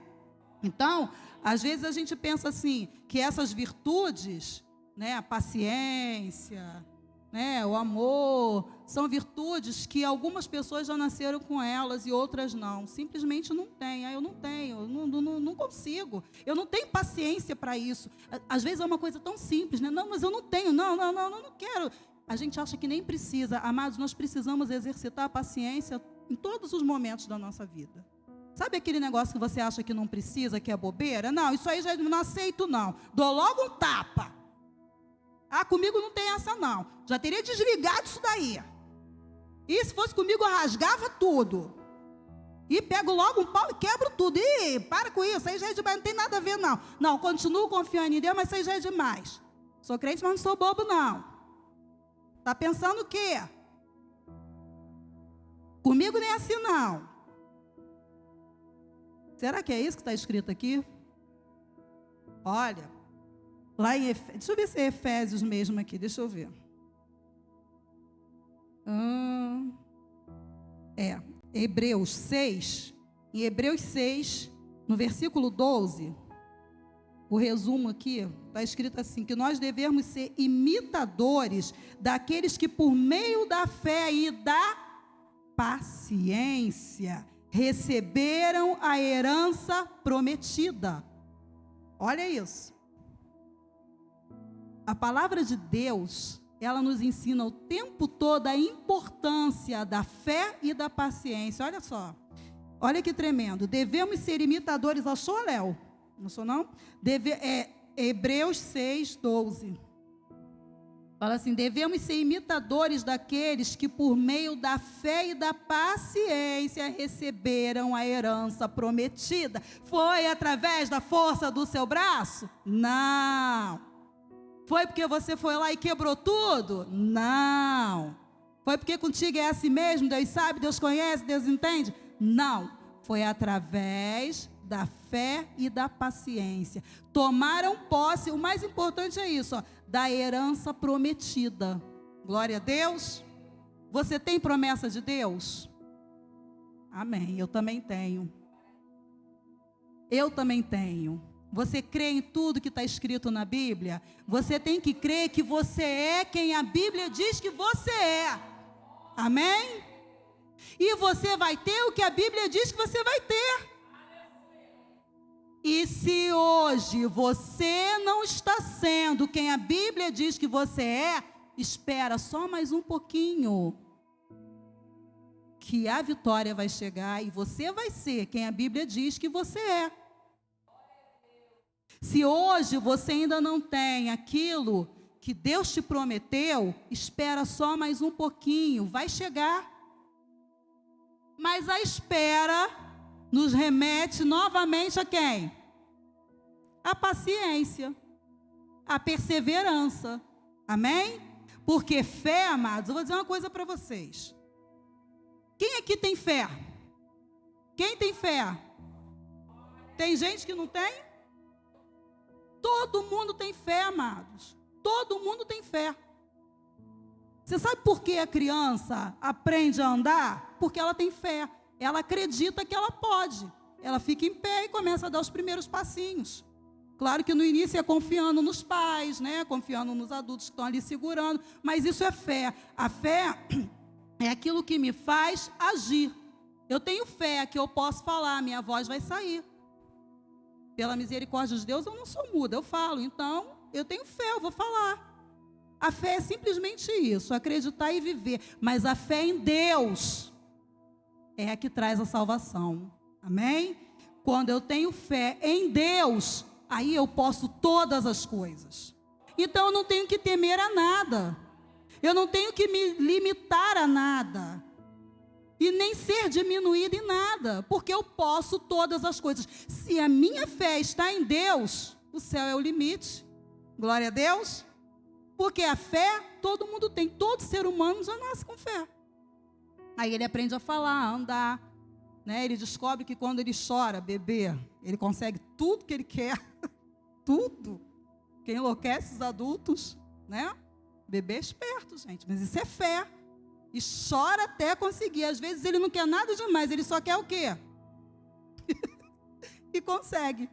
Speaker 1: Então, às vezes a gente pensa assim, que essas virtudes, né, a paciência, né, o amor, são virtudes que algumas pessoas já nasceram com elas e outras não. Simplesmente não tem. Eu não tenho, não consigo. Eu não tenho paciência para isso. Às vezes é uma coisa tão simples, né? Não, mas eu não tenho, não quero. A gente acha que nem precisa. Amados, nós precisamos exercitar a paciência em todos os momentos da nossa vida. Sabe aquele negócio que você acha que não precisa, que é bobeira? Não, isso aí já não aceito não. Dou logo um tapa. Comigo não tem essa não. Já teria desligado isso daí. E se fosse comigo, eu rasgava tudo. E pego logo um pau e quebro tudo. Ih, para com isso, aí já é demais, não tem nada a ver não. Não, continuo confiando em Deus, mas isso aí já é demais. Sou crente, mas não sou bobo não. Está pensando o quê? Comigo nem assim não. Será que é isso que está escrito aqui? Olha, lá em Efésios, deixa eu ver se é Efésios mesmo aqui, deixa eu ver. Hebreus 6, em Hebreus 6, no versículo 12, o resumo aqui, está escrito assim, que nós devemos ser imitadores daqueles que por meio da fé e da paciência receberam a herança prometida. Olha isso. A palavra de Deus, ela nos ensina o tempo todo a importância da fé e da paciência. Olha só. Olha que tremendo. Devemos ser imitadores. Achou, Léo? Não sou, não? Hebreus 6, 12. Fala assim, devemos ser imitadores daqueles que por meio da fé e da paciência receberam a herança prometida. Foi através da força do seu braço? Não. Foi porque você foi lá e quebrou tudo? Não. Foi porque contigo é assim mesmo, Deus sabe, Deus conhece, Deus entende? Não. Foi através da fé e da paciência. Tomaram posse, o mais importante é isso, ó, da herança prometida. Glória a Deus. Você tem promessa de Deus? Amém, eu também tenho. Eu também tenho. Você crê em tudo que está escrito na Bíblia? Você tem que crer que você é quem a Bíblia diz que você é. Amém? E você vai ter o que a Bíblia diz que você vai ter. E se hoje você não está sendo quem a Bíblia diz que você é, espera só mais um pouquinho, que a vitória vai chegar e você vai ser quem a Bíblia diz que você é. Se hoje você ainda não tem aquilo que Deus te prometeu, espera só mais um pouquinho, vai chegar. Mas a espera nos remete novamente a quem? A paciência, a perseverança. Amém? Porque fé, amados, eu vou dizer uma coisa para vocês. Quem aqui tem fé? Quem tem fé? Tem gente que não tem? Todo mundo tem fé, amados. Todo mundo tem fé. Você sabe por que a criança aprende a andar? Porque ela tem fé. Ela acredita que ela pode. Ela fica em pé e começa a dar os primeiros passinhos. Claro que no início é confiando nos pais, né? Confiando nos adultos que estão ali segurando. Mas isso é fé. A fé é aquilo que me faz agir. Eu tenho fé que eu posso falar, minha voz vai sair. Pela misericórdia de Deus, eu não sou muda, eu falo. Então, eu tenho fé, eu vou falar. A fé é simplesmente isso, acreditar e viver. Mas a fé em Deus é a que traz a salvação. Amém? Quando eu tenho fé em Deus, aí eu posso todas as coisas. Então, eu não tenho que temer a nada. Eu não tenho que me limitar a nada. E nem ser diminuído em nada, porque eu posso todas as coisas. Se a minha fé está em Deus, o céu é o limite. Glória a Deus. Porque a fé, todo mundo tem. Todo ser humano já nasce com fé. Aí ele aprende a falar, a andar. Né? Ele descobre que quando ele chora, beber, ele consegue tudo que ele quer. Tudo. Quem enlouquece os adultos, né? Bebê é esperto, gente. Mas isso é fé. E chora até conseguir. Às vezes ele não quer nada demais, ele só quer o quê? E consegue.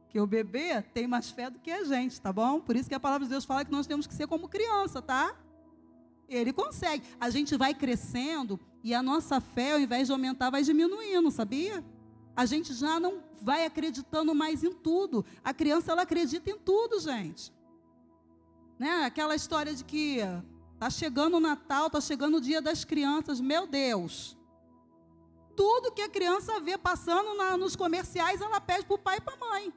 Speaker 1: Que o bebê tem mais fé do que a gente, tá bom? Por isso que a palavra de Deus fala que nós temos que ser como criança, tá? Ele consegue. A gente vai crescendo e a nossa fé, ao invés de aumentar, vai diminuindo, sabia? A gente já não vai acreditando mais em tudo. A criança, ela acredita em tudo, gente. Né? Aquela história de que está chegando o Natal, está chegando o Dia das Crianças, meu Deus. Tudo que a criança vê passando nos comerciais, ela pede para o pai e para a mãe.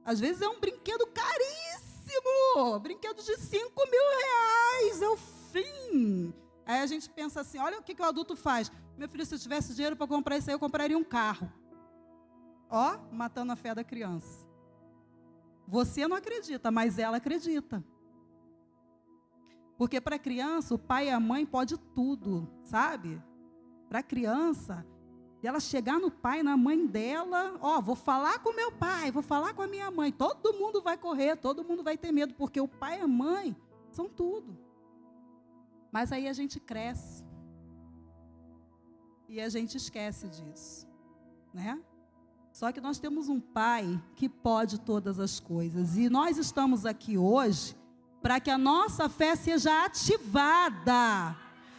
Speaker 1: Às vezes é um brinquedo caríssimo, brinquedo de R$5.000, é o fim. Aí a gente pensa assim, olha o que o adulto faz. Meu filho, se eu tivesse dinheiro para comprar isso aí, eu compraria um carro. Ó, matando a fé da criança. Você não acredita, mas ela acredita. Porque para a criança, o pai e a mãe pode tudo, sabe? Para a criança, ela chegar no pai, na mãe dela, ó, vou falar com meu pai, vou falar com a minha mãe. Todo mundo vai correr, todo mundo vai ter medo, porque o pai e a mãe são tudo. Mas aí a gente cresce. E a gente esquece disso, né? Só que nós temos um pai que pode todas as coisas. E nós estamos aqui hoje para que a nossa fé seja ativada.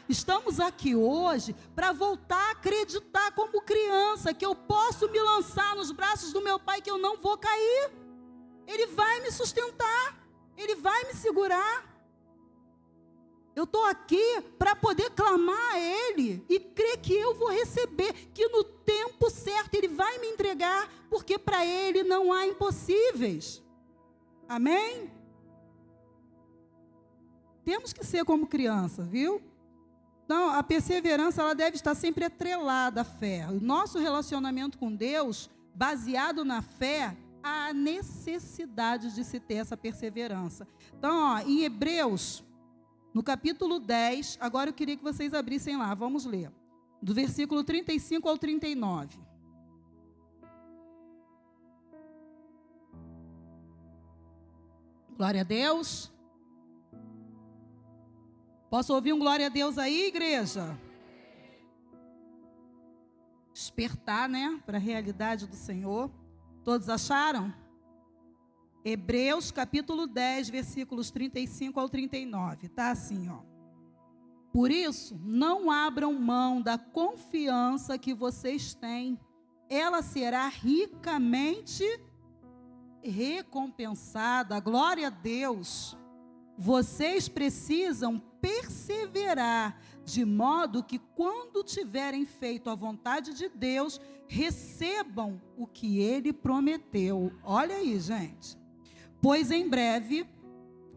Speaker 1: Estamos aqui hoje para voltar a acreditar como criança, que eu posso me lançar nos braços do meu pai, que eu não vou cair. Ele vai me sustentar, ele vai me segurar. Eu estou aqui para poder clamar a Ele e crer que eu vou receber, que no tempo certo Ele vai me entregar, porque para Ele não há impossíveis. Amém? Temos que ser como criança, viu? Então, a perseverança, ela deve estar sempre atrelada à fé. O nosso relacionamento com Deus, baseado na fé, há a necessidade de se ter essa perseverança. Então, ó, em Hebreus, no capítulo 10, agora eu queria que vocês abrissem lá, vamos ler. Do versículo 35 ao 39. Glória a Deus. Posso ouvir um glória a Deus aí, igreja? Despertar, né, para a realidade do Senhor. Todos acharam? Hebreus capítulo 10, versículos 35 ao 39. Está assim, ó. Por isso, não abram mão da confiança que vocês têm. Ela será ricamente recompensada. Glória a Deus. Vocês precisam perseverar, de modo que quando tiverem feito a vontade de Deus, recebam o que Ele prometeu. Olha aí, gente. Pois em breve,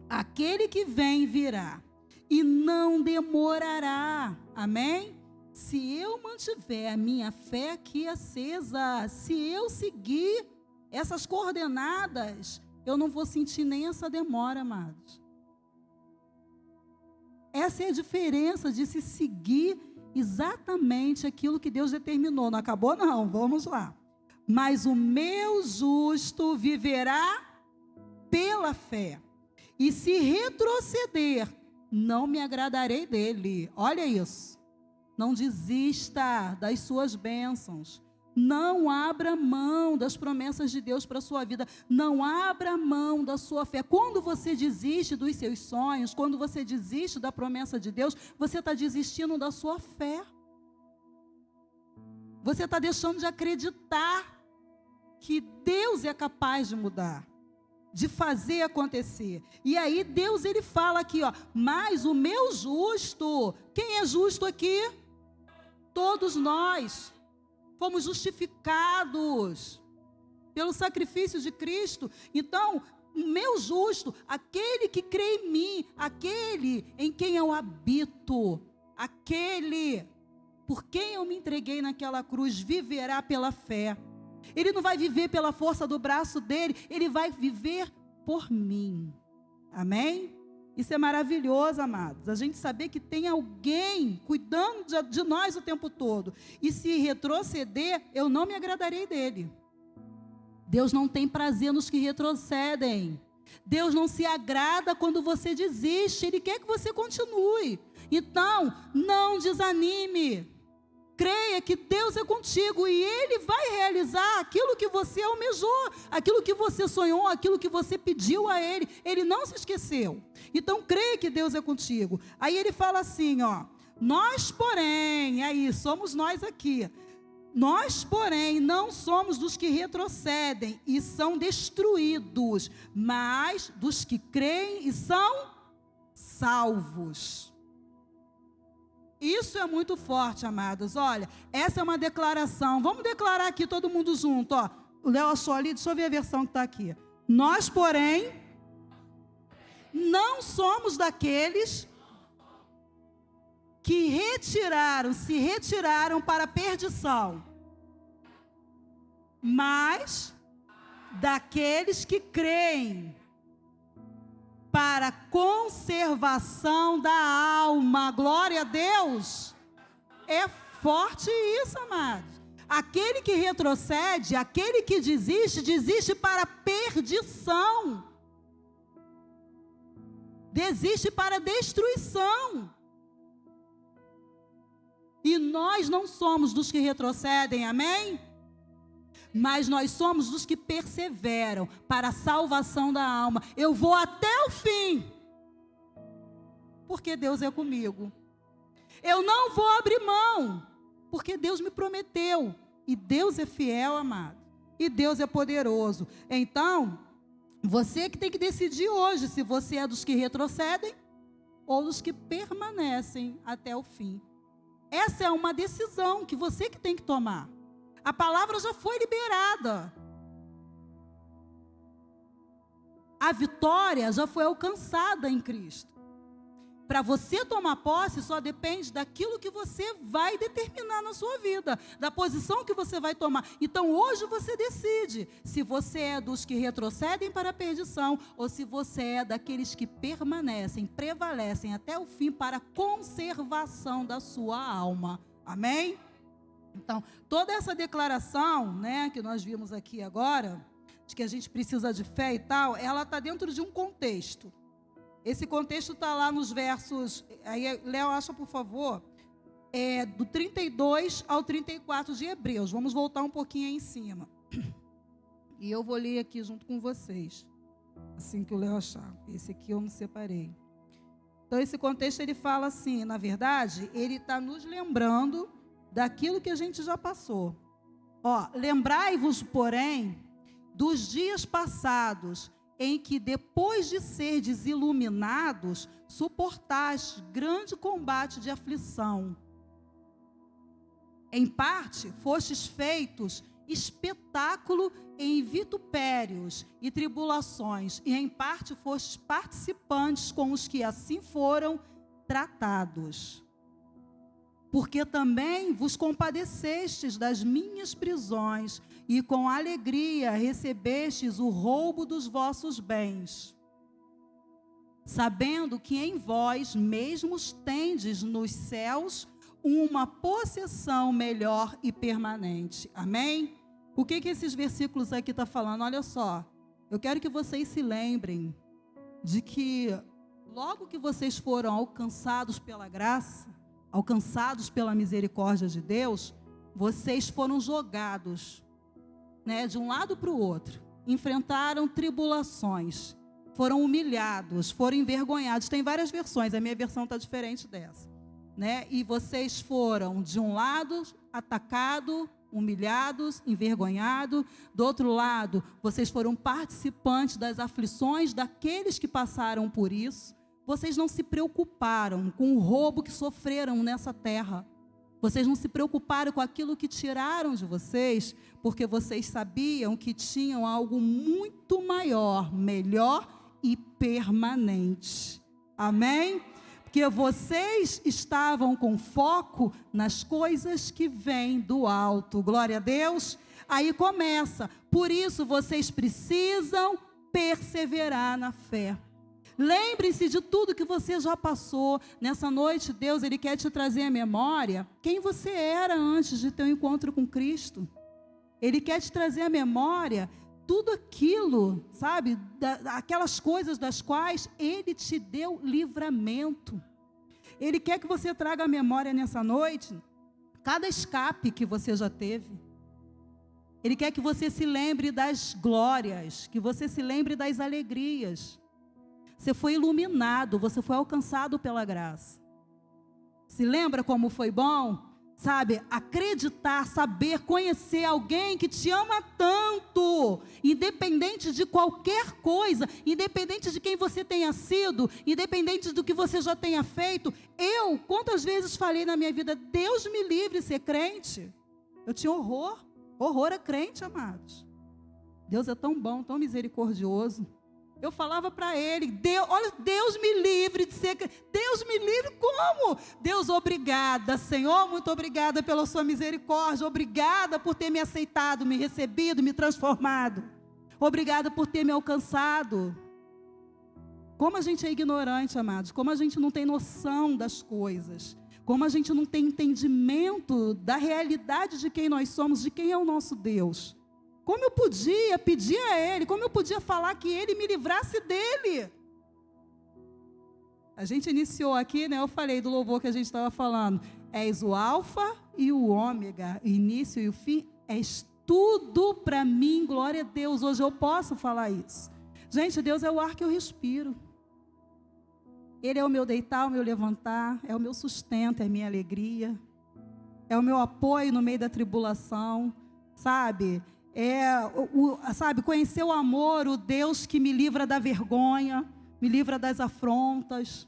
Speaker 1: aquele que vem virá, e não demorará. Amém? Se eu mantiver a minha fé aqui acesa, se eu seguir essas coordenadas, eu não vou sentir nem essa demora, amados. Essa é a diferença de se seguir exatamente aquilo que Deus determinou. Não acabou, não. Vamos lá. Mas o meu justo viverá pela fé. E se retroceder, não me agradarei dele. Olha isso. Não desista das suas bênçãos. Não abra mão das promessas de Deus para a sua vida. Não abra mão da sua fé. Quando você desiste dos seus sonhos, quando você desiste da promessa de Deus, você está desistindo da sua fé. Você está deixando de acreditar que Deus é capaz de mudar, de fazer acontecer. E aí Deus, Ele fala aqui, ó, mas o meu justo, quem é justo aqui? Todos nós. Fomos justificados pelo sacrifício de Cristo. Então, o meu justo, aquele que crê em mim, aquele em quem eu habito, aquele por quem eu me entreguei naquela cruz, viverá pela fé. Ele não vai viver pela força do braço dele, ele vai viver por mim. Amém? Isso é maravilhoso, amados. A gente saber que tem alguém cuidando de nós o tempo todo. E se retroceder, eu não me agradarei dele. Deus não tem prazer nos que retrocedem. Deus não se agrada quando você desiste. Ele quer que você continue. Então, não desanime. Creia que Deus é contigo e Ele vai realizar aquilo que você almejou, aquilo que você sonhou, aquilo que você pediu a Ele. Ele não se esqueceu. Então, creia que Deus é contigo. Aí Ele fala assim, ó, nós, porém, aí somos nós aqui. Nós, porém, não somos dos que retrocedem e são destruídos, mas dos que creem e são salvos. Isso é muito forte, amados. Olha, essa é uma declaração. Vamos declarar aqui todo mundo junto, ó. O Léo achou ali, deixa eu ver a versão que está aqui. Nós, porém, não somos daqueles que se retiraram para a perdição, mas daqueles que creem para a conservação da alma. Glória a Deus. É forte isso, amados. Aquele que retrocede, aquele que desiste, desiste para a perdição. Desiste para a destruição. E nós não somos dos que retrocedem, amém? Mas nós somos dos que perseveram para a salvação da alma. Eu vou até o fim, porque Deus é comigo. Eu não vou abrir mão, porque Deus me prometeu. E Deus é fiel, amado. E Deus é poderoso. Então, você que tem que decidir hoje se você é dos que retrocedem ou dos que permanecem até o fim. Essa é uma decisão que você que tem que tomar. A palavra já foi liberada. A vitória já foi alcançada em Cristo. Para você tomar posse, só depende daquilo que você vai determinar na sua vida, da posição que você vai tomar. Então, hoje você decide se você é dos que retrocedem para a perdição ou se você é daqueles que permanecem, prevalecem até o fim para a conservação da sua alma. Amém? Então, toda essa declaração, né, que nós vimos aqui agora, de que a gente precisa de fé e tal, ela está dentro de um contexto. Esse contexto está lá nos versos, aí Léo, acha por favor, do 32 ao 34 de Hebreus. Vamos voltar um pouquinho aí em cima. E eu vou ler aqui junto com vocês, assim que o Léo achar. Esse aqui eu não separei. Então, esse contexto ele fala assim, na verdade, ele está nos lembrando daquilo que a gente já passou. Ó, lembrai-vos, porém, dos dias passados, em que depois de serdes iluminados, suportaste grande combate de aflição. Em parte, fostes feitos espetáculo em vitupérios e tribulações, e em parte fostes participantes com os que assim foram tratados. Porque também vos compadecestes das minhas prisões, e com alegria recebestes o roubo dos vossos bens, sabendo que em vós mesmos tendes nos céus uma possessão melhor e permanente. Amém? O que esses versículos aqui estão falando? Olha só, eu quero que vocês se lembrem de que logo que vocês foram alcançados pela graça, alcançados pela misericórdia de Deus, vocês foram jogados, né, de um lado para o outro, enfrentaram tribulações, foram humilhados, foram envergonhados. Tem várias versões, a minha versão está diferente dessa, né? E vocês foram de um lado atacados, humilhados, envergonhados, do outro lado vocês foram participantes das aflições daqueles que passaram por isso. Vocês não se preocuparam com o roubo que sofreram nessa terra. Vocês não se preocuparam com aquilo que tiraram de vocês, porque vocês sabiam que tinham algo muito maior, melhor e permanente. Amém? Porque vocês estavam com foco nas coisas que vêm do alto. Glória a Deus. Aí começa. Por isso vocês precisam perseverar na fé. Lembre-se de tudo que você já passou. Nessa noite, Deus, Ele quer te trazer à memória quem você era antes de ter um encontro com Cristo. Ele quer te trazer à memória tudo aquilo, sabe, aquelas coisas das quais Ele te deu livramento. Ele quer que você traga à memória nessa noite cada escape que você já teve. Ele quer que você se lembre das glórias, que você se lembre das alegrias. Você foi iluminado, você foi alcançado pela graça. Se lembra como foi bom? Sabe, acreditar, saber, conhecer alguém que te ama tanto, independente de qualquer coisa, independente de quem você tenha sido, independente do que você já tenha feito. Eu, quantas vezes falei na minha vida, Deus me livre de ser crente. Eu tinha horror a crente, amados. Deus é tão bom, tão misericordioso. Eu falava para ele, Deus, olha, Deus me livre de ser... Deus me livre como? Deus, obrigada, Senhor, muito obrigada pela sua misericórdia. Obrigada por ter me aceitado, me recebido, me transformado. Obrigada por ter me alcançado. Como a gente é ignorante, amados. Como a gente não tem noção das coisas. Como a gente não tem entendimento da realidade de quem nós somos, de quem é o nosso Deus. Como eu podia pedir a Ele, como eu podia falar que Ele me livrasse dele. A gente iniciou aqui, né? Eu falei do louvor que a gente estava falando. És o alfa e o ômega, o início e o fim. És tudo para mim, glória a Deus. Hoje eu posso falar isso. Gente, Deus é o ar que eu respiro. Ele é o meu deitar, o meu levantar, é o meu sustento, é a minha alegria. É o meu apoio no meio da tribulação, sabe? Sabe, conhecer o amor, o Deus que me livra da vergonha, me livra das afrontas.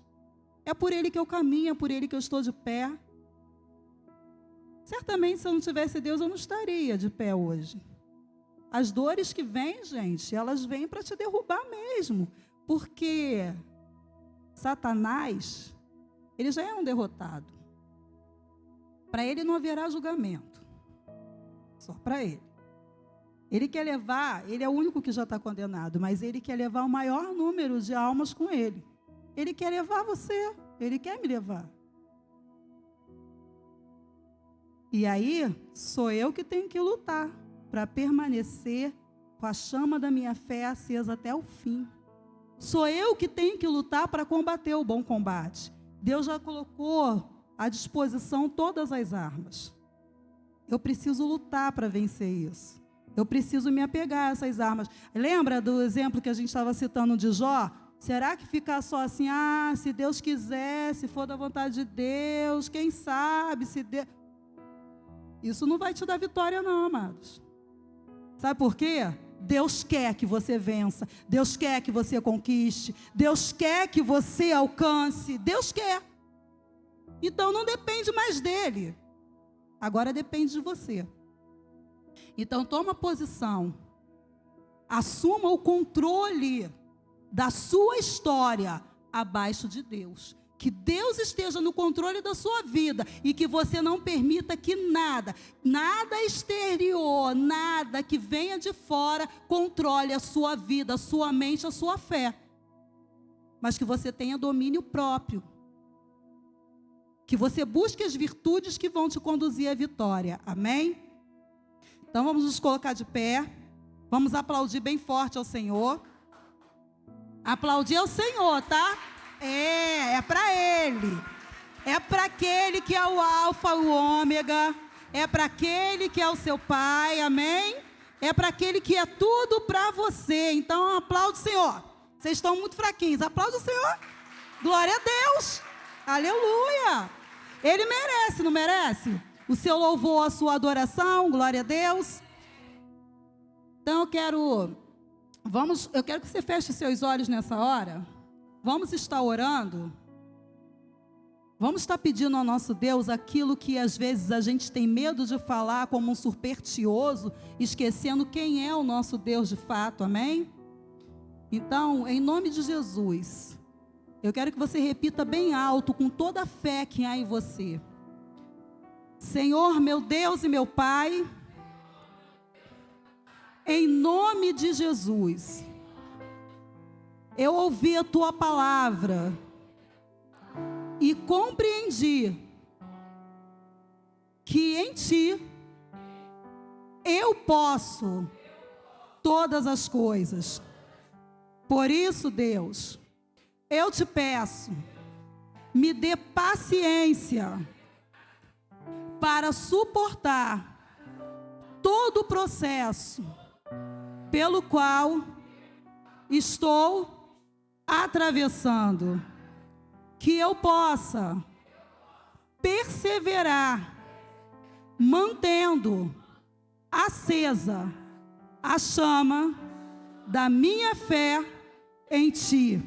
Speaker 1: É por Ele que eu caminho, é por Ele que eu estou de pé. Certamente, se eu não tivesse Deus, eu não estaria de pé hoje. As dores que vêm, gente, elas vêm para te derrubar mesmo. Porque Satanás, ele já é um derrotado. Para ele não haverá julgamento. Só para ele. Ele quer levar, ele é o único que já está condenado, mas ele quer levar o maior número de almas com ele. Ele quer levar você, ele quer me levar. E aí, sou eu que tenho que lutar para permanecer com a chama da minha fé acesa até o fim. Sou eu que tenho que lutar para combater o bom combate. Deus já colocou à disposição todas as armas. Eu preciso lutar para vencer isso. Eu preciso me apegar a essas armas. Lembra do exemplo que a gente estava citando de Jó? Será que ficar só assim, se Deus quiser, se for da vontade de Deus, quem sabe, se Deus... Isso não vai te dar vitória não, amados. Sabe por quê? Deus quer que você vença. Deus quer que você conquiste. Deus quer que você alcance. Deus quer. Então não depende mais dele. Agora depende de você. Então toma posição. Assuma o controle da sua história abaixo de Deus. Que Deus esteja no controle da sua vida e que você não permita que nada exterior, nada que venha de fora controle a sua vida, a sua mente, a sua fé. Mas que você tenha domínio próprio. Que você busque as virtudes que vão te conduzir à vitória. Amém? Então vamos nos colocar de pé. Vamos aplaudir bem forte ao Senhor. Aplaudir ao Senhor, tá? É para Ele. É para aquele que é o alfa, o ômega. É para aquele que é o seu Pai, amém? É para aquele que é tudo para você. Então aplaude o Senhor. Vocês estão muito fraquinhos, aplaude o Senhor. Glória a Deus, aleluia. Ele merece, não merece? O seu louvor, a sua adoração, glória a Deus. Então eu quero que você feche seus olhos nessa hora. Vamos estar orando. Vamos estar pedindo ao nosso Deus aquilo que às vezes a gente tem medo de falar como um supersticioso, esquecendo quem é o nosso Deus de fato, amém? Então, em nome de Jesus, eu quero que você repita bem alto, com toda a fé que há em você. Senhor, meu Deus e meu Pai, em nome de Jesus, eu ouvi a Tua palavra e compreendi que em Ti eu posso todas as coisas. Por isso, Deus, eu te peço, me dê paciência para suportar todo o processo pelo qual estou atravessando. Que eu possa perseverar, mantendo acesa a chama da minha fé em Ti.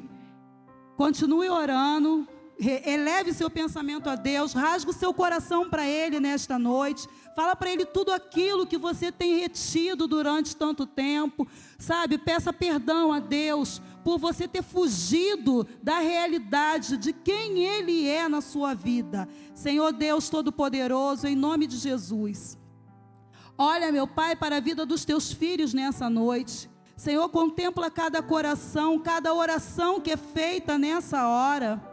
Speaker 1: Continue orando Eleve seu pensamento a Deus, rasga o seu coração para Ele nesta noite. Fala para Ele tudo aquilo que você tem retido durante tanto tempo, sabe? Peça perdão a Deus por você ter fugido da realidade de quem Ele é na sua vida. Senhor Deus Todo-Poderoso, em nome de Jesus. Olha, meu Pai, para a vida dos teus filhos nessa noite. Senhor, contempla cada coração, cada oração que é feita nessa hora.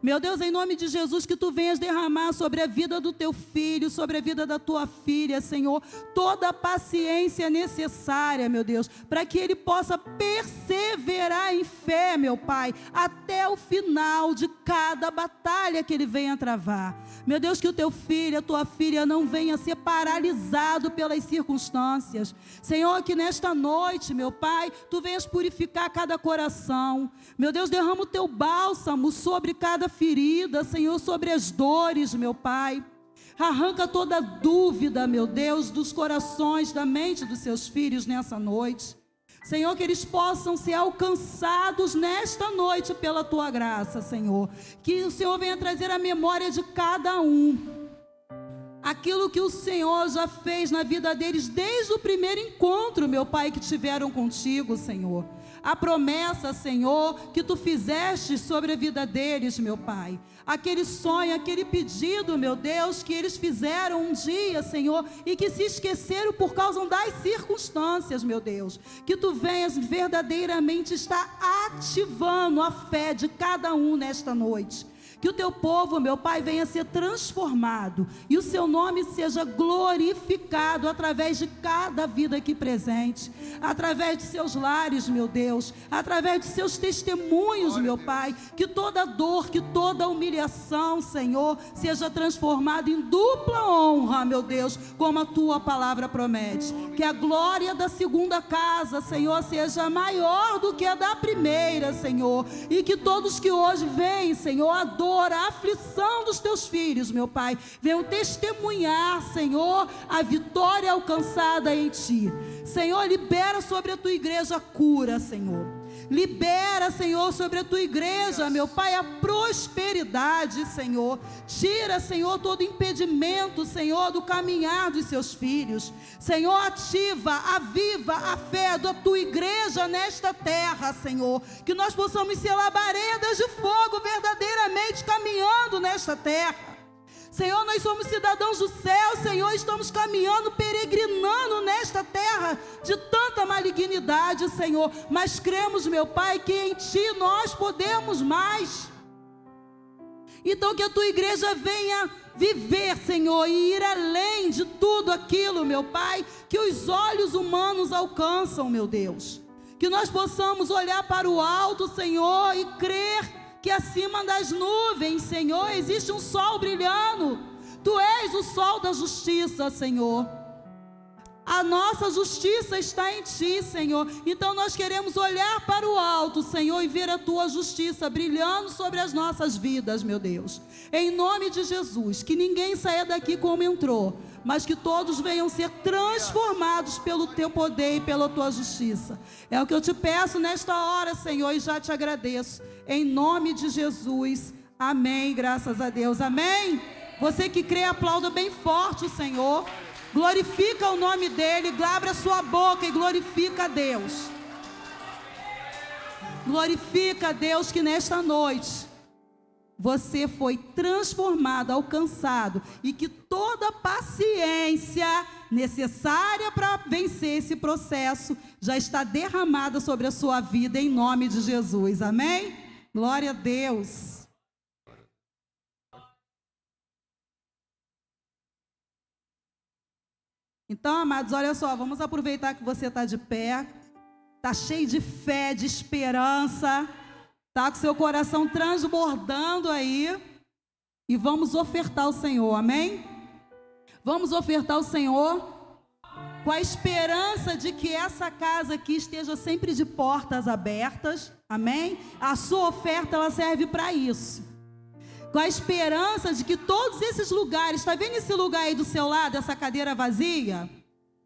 Speaker 1: Meu Deus, em nome de Jesus, que Tu venhas derramar sobre a vida do Teu filho, sobre a vida da Tua filha, Senhor, toda a paciência necessária, meu Deus, para que ele possa perseverar em fé, meu Pai, até o final de cada batalha que ele venha travar. Meu Deus, que o Teu filho, a Tua filha não venha ser paralisado pelas circunstâncias. Senhor, que nesta noite, meu Pai, Tu venhas purificar cada coração. Meu Deus, derrama o Teu bálsamo sobre cada ferida, Senhor, sobre as dores, meu Pai. Arranca toda dúvida, meu Deus, dos corações, da mente dos Seus filhos nessa noite. Senhor, que eles possam ser alcançados nesta noite pela Tua graça, Senhor. Que o Senhor venha trazer a memória de cada um aquilo que o Senhor já fez na vida deles desde o primeiro encontro, meu Pai, que tiveram contigo, Senhor. A promessa, Senhor, que Tu fizeste sobre a vida deles, meu Pai. Aquele sonho, aquele pedido, meu Deus, que eles fizeram um dia, Senhor, e que se esqueceram por causa das circunstâncias, meu Deus. Que Tu venhas verdadeiramente estar ativando a fé de cada um nesta noite. Que o Teu povo, meu Pai, venha ser transformado e o Seu nome seja glorificado através de cada vida aqui presente, através de seus lares, meu Deus, através de seus testemunhos, meu Pai. Que toda dor, que toda humilhação, Senhor, seja transformada em dupla honra, meu Deus, como a Tua palavra promete. Que a glória da segunda casa, Senhor, seja maior do que a da primeira, Senhor, e que todos que hoje vêm, Senhor, a dor, a aflição dos Teus filhos, meu Pai, venham testemunhar, Senhor, a vitória alcançada em Ti. Senhor, libera sobre a Tua igreja a cura, Senhor. Libera, Senhor, sobre a Tua igreja, meu Pai, a prosperidade, Senhor. Tira, Senhor, todo impedimento, Senhor, do caminhar dos Seus filhos. Senhor, ativa, aviva a fé da Tua igreja nesta terra, Senhor. Que nós possamos ser labaredas de fogo verdadeiramente caminhando nesta terra. Senhor, nós somos cidadãos do céu, Senhor, estamos caminhando, peregrinando nesta terra de tanta malignidade, Senhor, mas cremos, meu Pai, que em Ti nós podemos mais. Então que a Tua igreja venha viver, Senhor, e ir além de tudo aquilo, meu Pai, que os olhos humanos alcançam, meu Deus. Que nós possamos olhar para o alto, Senhor, e crer que acima das nuvens, Senhor, existe um sol brilhando. Tu és o sol da justiça, Senhor. A nossa justiça está em Ti, Senhor. Então nós queremos olhar para o alto, Senhor, e ver a Tua justiça brilhando sobre as nossas vidas, meu Deus. Em nome de Jesus, que ninguém saia daqui como entrou, mas que todos venham ser transformados pelo Teu poder e pela Tua justiça. É o que eu Te peço nesta hora, Senhor, e já Te agradeço. Em nome de Jesus, amém, graças a Deus, amém. Você que crê, aplauda bem forte o Senhor. Glorifica o nome dEle, abra sua boca e glorifica a Deus. Glorifica a Deus que nesta noite você foi transformado, alcançado, e que toda paciência necessária para vencer esse processo já está derramada sobre a sua vida em nome de Jesus, amém? Glória a Deus. Então, amados, olha só, vamos aproveitar que você está de pé, está cheio de fé, de esperança, está com seu coração transbordando aí, e vamos ofertar ao Senhor, amém? Vamos ofertar ao Senhor com a esperança de que essa casa aqui esteja sempre de portas abertas, amém? A sua oferta, ela serve para isso. Com a esperança de que todos esses lugares, está vendo esse lugar aí do seu lado, essa cadeira vazia?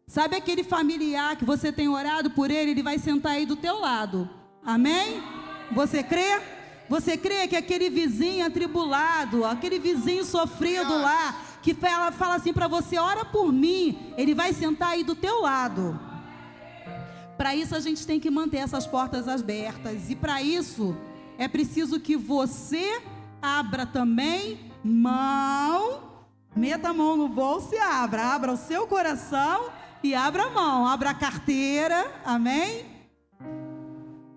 Speaker 1: Sabe aquele familiar que você tem orado por ele, ele vai sentar aí do teu lado, amém? Você crê? Você crê que aquele vizinho atribulado, aquele vizinho sofrido lá, que fala assim para você, ora por mim, ele vai sentar aí do teu lado. Para isso a gente tem que manter essas portas abertas. E para isso é preciso que você abra também mão, meta a mão no bolso e abra o seu coração e abra a mão, abra a carteira, amém?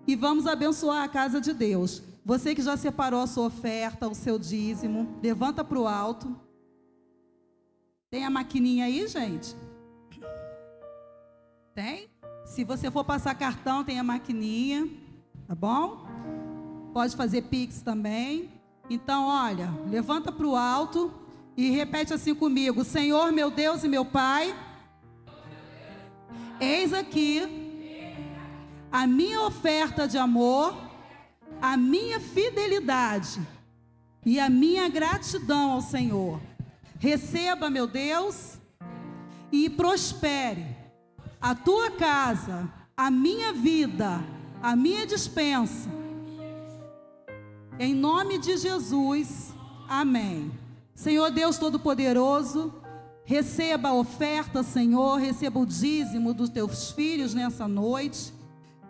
Speaker 1: E vamos abençoar a casa de Deus. Você que já separou a sua oferta, o seu dízimo, levanta para o alto. Tem a maquininha aí, gente? Tem? Se você for passar cartão, tem a maquininha, tá bom? Pode fazer Pix também. Então, olha, levanta para o alto e repete assim comigo: Senhor, meu Deus e meu Pai, eis aqui a minha oferta de amor, a minha fidelidade e a minha gratidão ao Senhor. Receba, meu Deus, e prospere a tua casa, a minha vida, a minha despensa. Em nome de Jesus, amém. Senhor Deus Todo-Poderoso, receba a oferta, Senhor, receba o dízimo dos teus filhos nessa noite.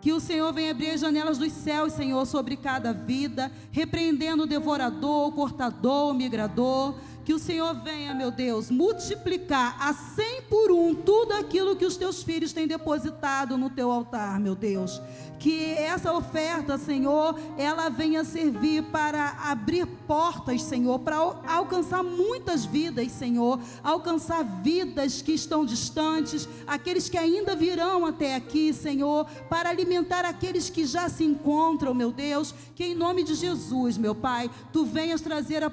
Speaker 1: Que o Senhor venha abrir as janelas dos céus, Senhor, sobre cada vida, repreendendo o devorador, o cortador, o migrador. Que o Senhor venha, meu Deus, multiplicar a 100 por 1 tudo aquilo que os teus filhos têm depositado no teu altar, meu Deus. Que essa oferta, Senhor, ela venha servir para abrir portas, Senhor, para alcançar muitas vidas, Senhor, alcançar vidas que estão distantes, aqueles que ainda virão até aqui, Senhor, para alimentar aqueles que já se encontram, meu Deus. Que em nome de Jesus, meu Pai, Tu venhas trazer a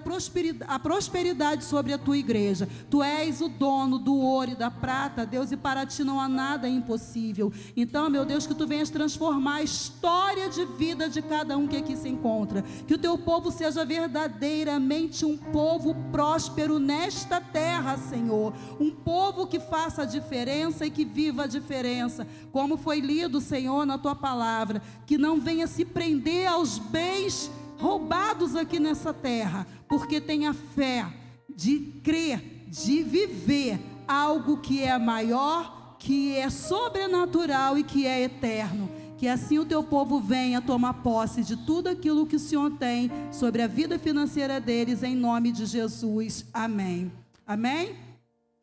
Speaker 1: prosperidade sobre a Tua igreja. Tu és o dono do ouro e da prata, Deus, e para Ti não há nada impossível. Então, meu Deus, que Tu venhas transformar a história de vida de cada um que aqui se encontra. Que o Teu povo seja verdadeiramente um povo próspero nesta terra, Senhor. Um povo que faça a diferença e que viva a diferença. Como foi lido, Senhor, na Tua palavra. Que não venha se prender aos bens roubados aqui nessa terra, porque tenha fé de crer, de viver algo que é maior, que é sobrenatural e que é eterno. Que assim o Teu povo venha tomar posse de tudo aquilo que o Senhor tem sobre a vida financeira deles, em nome de Jesus, amém. Amém?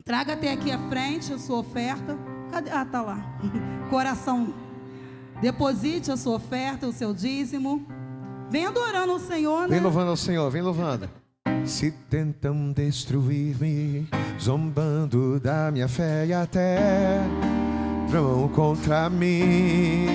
Speaker 1: Traga até aqui à frente a sua oferta. Cadê? Ah, tá lá. Coração. Deposite a sua oferta, o seu dízimo. Vem adorando o Senhor, né?
Speaker 2: Vem louvando ao Senhor, vem louvando. Se tentam destruir-me, zombando da minha fé e até tramam contra mim.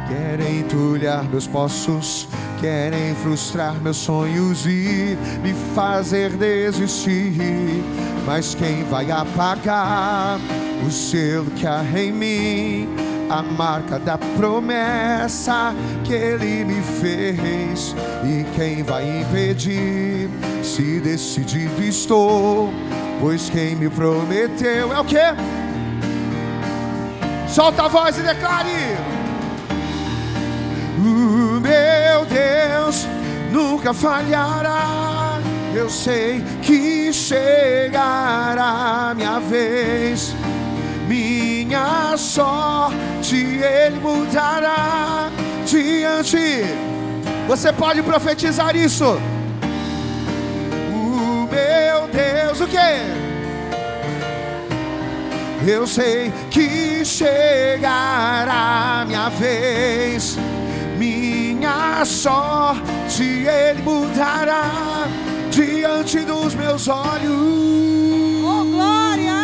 Speaker 2: Querem entulhar meus poços, querem frustrar meus sonhos e me fazer desistir. Mas quem vai apagar o selo que há em mim? A marca da promessa que Ele me fez. E quem vai impedir? Se decidido estou, pois quem me prometeu é o quê? Solta a voz e declare: o meu Deus nunca falhará. Eu sei que chegará a minha vez. Minha sorte Ele mudará diante. Você pode profetizar isso. O meu Deus, o quê? Eu sei que chegará a minha vez. Minha sorte Ele mudará diante dos meus olhos.
Speaker 1: Oh, glória!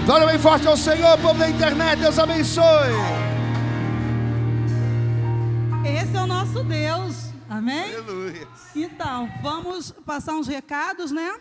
Speaker 2: Glória bem forte ao Senhor, povo da internet, Deus abençoe.
Speaker 1: Esse é o nosso Deus, amém?
Speaker 2: Aleluia.
Speaker 1: Então, vamos passar uns recados, né?